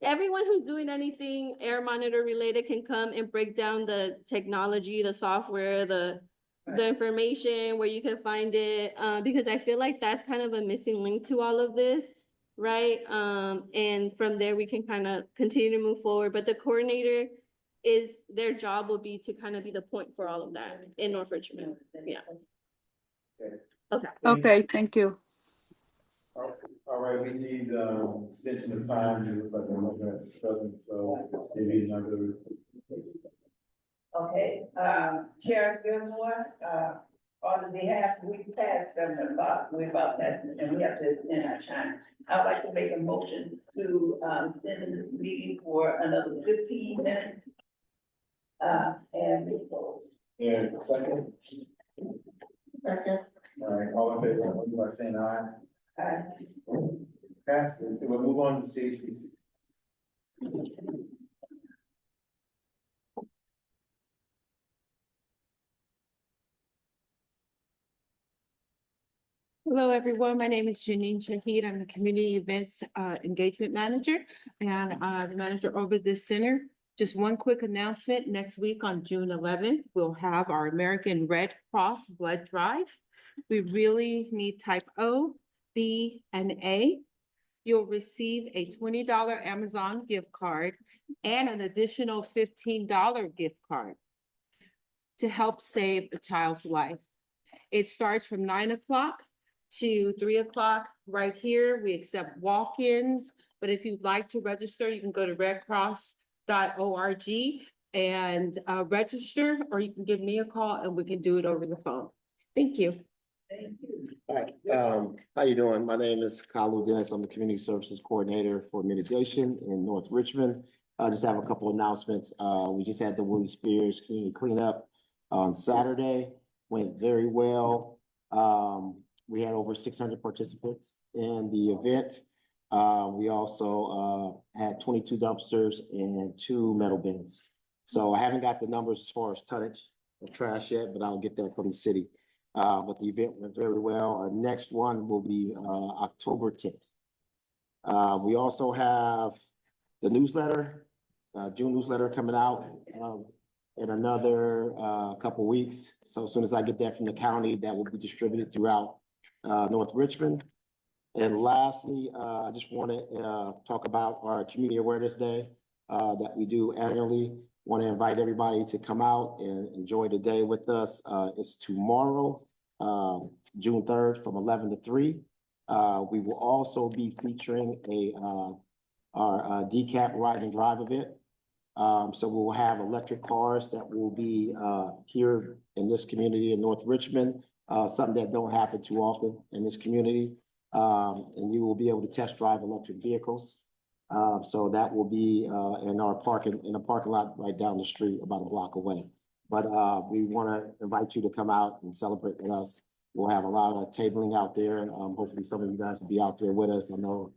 everyone who's doing anything air monitor related can come and break down the technology, the software, the information where you can find it, because I feel like that's kind of a missing link to all of this. Right. And from there we can kind of continue to move forward. But the coordinator their job will be to kind of be the point for all of that in North Richmond. Yeah. Okay. Okay, thank you. All right, we need extension of time, it looks like we're looking at discussion, so maybe another. Okay, Chair Gilmore, on behalf, we passed them a lot, we about that, and we have to extend our time. I'd like to make a motion to, extend the meeting for another 15 minutes. And Second? Second. All right, all in favor, vote by saying aye. Aye. Passes, so we'll move on to CHDC. Hello, everyone. My name is Janine Shahid. I'm the Community Events Engagement Manager and the manager over this center. Just one quick announcement. Next week on June 11th, we'll have our American Red Cross Blood Drive. We really need type O, B, and A. You'll receive a $20 Amazon gift card and an additional $15 gift card to help save a child's life. It starts from 9 o'clock to 3 o'clock right here. We accept walk-ins, but if you'd like to register, you can go to redcross.org and register, or you can give me a call and we can do it over the phone. Thank you. Hi, how you doing? My name is Kalu Dennis. I'm the Community Services Coordinator for Mitigation in North Richmond. I just have a couple announcements. We just had the Willie Spears Community Cleanup on Saturday. Went very well. We had over 600 participants in the event. We also had 22 dumpsters and 2 metal bins. So I haven't got the numbers as far as tonnage of trash yet, but I'll get that from the city. But the event went very well. Our next one will be October 10th. We also have the newsletter, June newsletter coming out in another couple weeks. So as soon as I get that from the county, that will be distributed throughout North Richmond. And lastly, I just want to talk about our Community Awareness Day that we do annually. Want to invite everybody to come out and enjoy the day with us. It's tomorrow, June 3rd from 11 to 3. We will also be featuring our decap ride and drive event. So we'll have electric cars that will be here in this community in North Richmond, something that don't happen too often in this community. And you will be able to test drive electric vehicles. So that will be in a parking lot right down the street, about a block away. But we want to invite you to come out and celebrate with us. We'll have a lot of tabling out there, and hopefully some of you guys will be out there with us. I know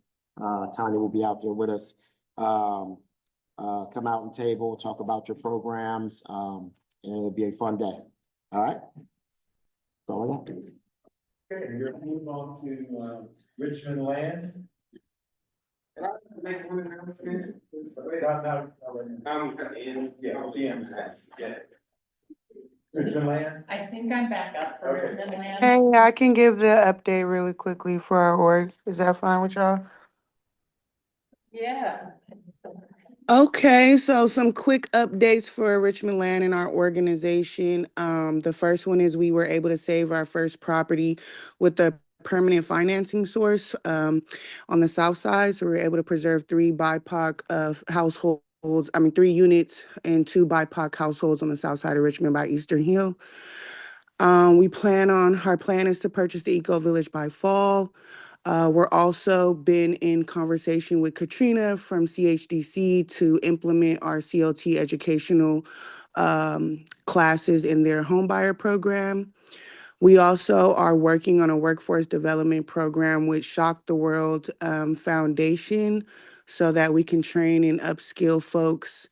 Tanya will be out there with us. Come out and table, talk about your programs, and it'll be a fun day. All right? That's all I got. Okay, we're gonna move on to Richmond Land. Can I make one announcement? Yeah. Richmond Land? I think I'm back up for Okay. Richmond Land. Hey, I can give the update really quickly for our org. Is that fine with y'all? Yeah. Okay, so some quick updates for Richmond Land and our organization. The first one is we were able to save our first property with the permanent financing source on the south side. So we were able to preserve 3 BIPOC households. 3 units and 2 BIPOC households on the south side of Richmond by Eastern Hill. Our plan is to purchase the Eco Village by fall. We're also been in conversation with Katrina from CHDC to implement our CLT educational classes in their homebuyer program. We also are working on a workforce development program with Shock the World Foundation so that we can train and upskill folks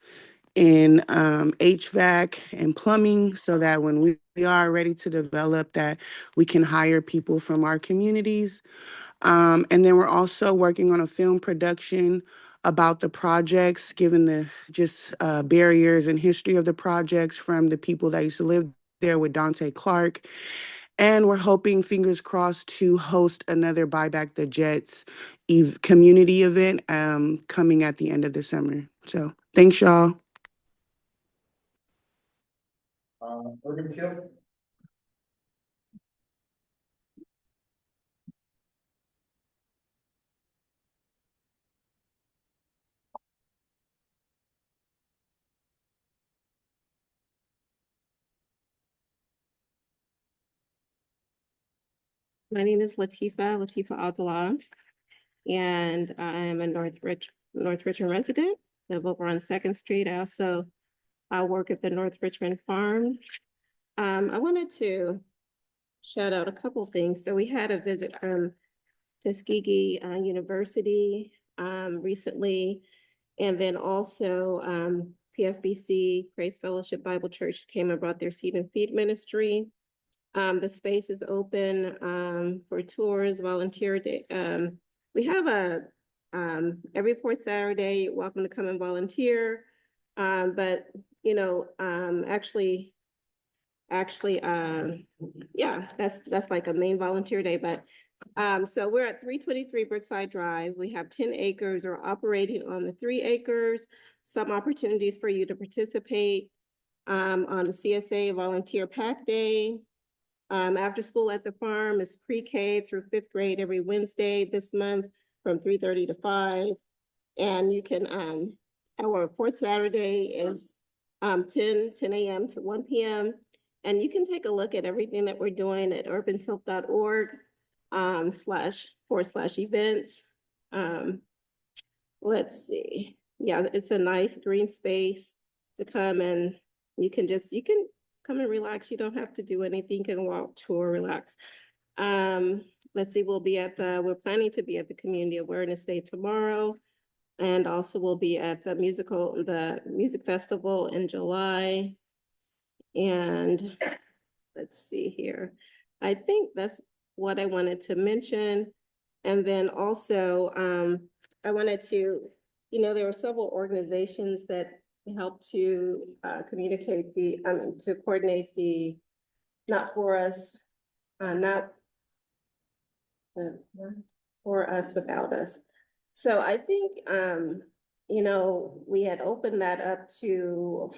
in HVAC and plumbing so that when we are ready to develop that, we can hire people from our communities. And then we're also working on a film production about the projects, given the barriers and history of the projects from the people that used to live there with Dante Clark. And we're hoping, fingers crossed, to host another Buy Back the Jets community event coming at the end of the summer. So thanks, y'all. Urban Tip? My name is Latifa Abdullah, and I'm a North Richmond resident. I live over on 2nd Street. I work at the North Richmond Farm. I wanted to shout out a couple things. So we had a visit from Tuskegee University recently, and then also PFBC, Praise Fellowship Bible Church, came and brought their Seed and Feed ministry. The space is open, for tours, volunteer day. We have every fourth Saturday, you're welcome to come and volunteer. But, you know, yeah, that's like a main volunteer day, but so we're at 323 Brookside Drive. We have 10 acres. We're operating on the 3 acres. Some opportunities for you to participate on the CSA Volunteer Pack Day. After school at the farm is pre-K through 5th grade every Wednesday this month from 3:30 to 5. And you can, our fourth Saturday is 10 a.m. to 1 p.m. And you can take a look at everything that we're doing at urbantilt.org //events. Let's see. Yeah, it's a nice green space to come and you can come and relax. You don't have to do anything. You can walk, tour, relax. Let's see, we're planning to be at the Community Awareness Day tomorrow. And also we'll be at the music festival in July. And let's see here. I think that's what I wanted to mention. And then also, I wanted to, there were several organizations that helped to coordinate the not for us, for us without us. So I think, we had opened that up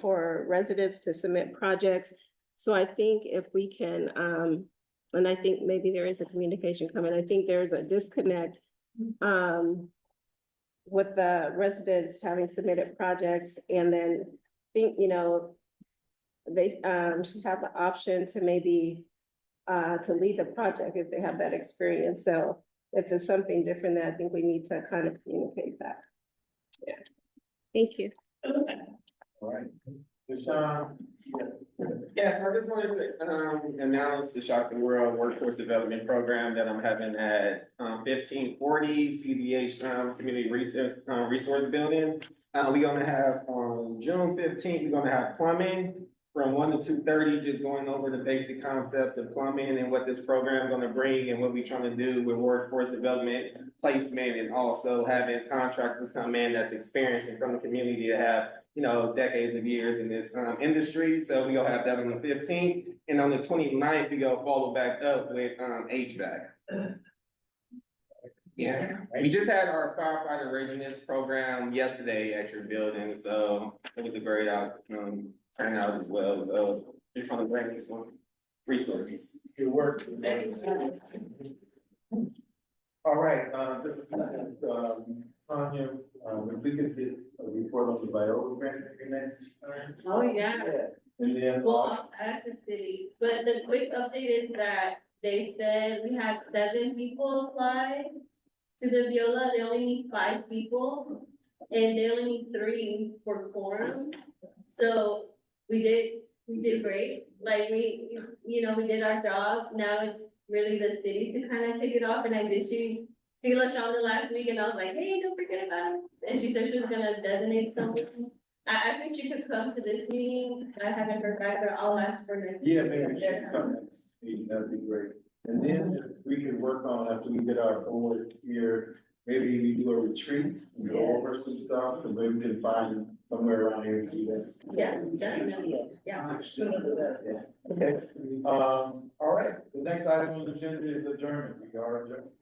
for residents to submit projects. So I think if we can, and I think maybe there is a communication coming, I think there's a disconnect with the residents having submitted projects and then think, they should have the option to maybe to lead the project if they have that experience. So if there's something different, then I think we need to kind of communicate that. Yeah. Thank you. All right. Deshaun? Yes, I just wanted to announce the Shock the World Workforce Development Program that I'm having at 1540 CBH Community Resource Building. We're gonna have on June 15th, we're gonna have plumbing from 1 to 2:30, just going over the basic concepts of plumbing and what this program is gonna bring and what we're trying to do with workforce development, placement, and also having contractors come in that's experienced and from the community to have decades of years in this industry. So we gonna have that on the 15th. And on the 29th, we go follow back up with HVAC. Yeah, we just had our firefighter readiness program yesterday at your building, so it was a great turnout as well. So just want to bring some resources. Good work. All right, this is Tanya, if we could get a report on the Viola grant next time. Oh, yeah. And then. Well, that's the city, but the quick update is that they said we had 7 people apply to the Viola. They only need 5 people and they only need 3 for quorum. So we did great. Like we did our job. Now it's really the city to kind of take it off. And I did see LaShonda last week and I was like, hey, don't forget about it. And she said she was gonna designate someone. I think she could come to this meeting. I haven't heard back, but I'll ask for next. Yeah, maybe we should come next meeting, that'd be great. And then if we could work on, after we get our board here, maybe we do a retreat and go over some stuff, and maybe we can find somewhere around here to do that. Yeah, definitely, yeah. Okay, all right, the next item on the agenda is adjournment. We are adjourned.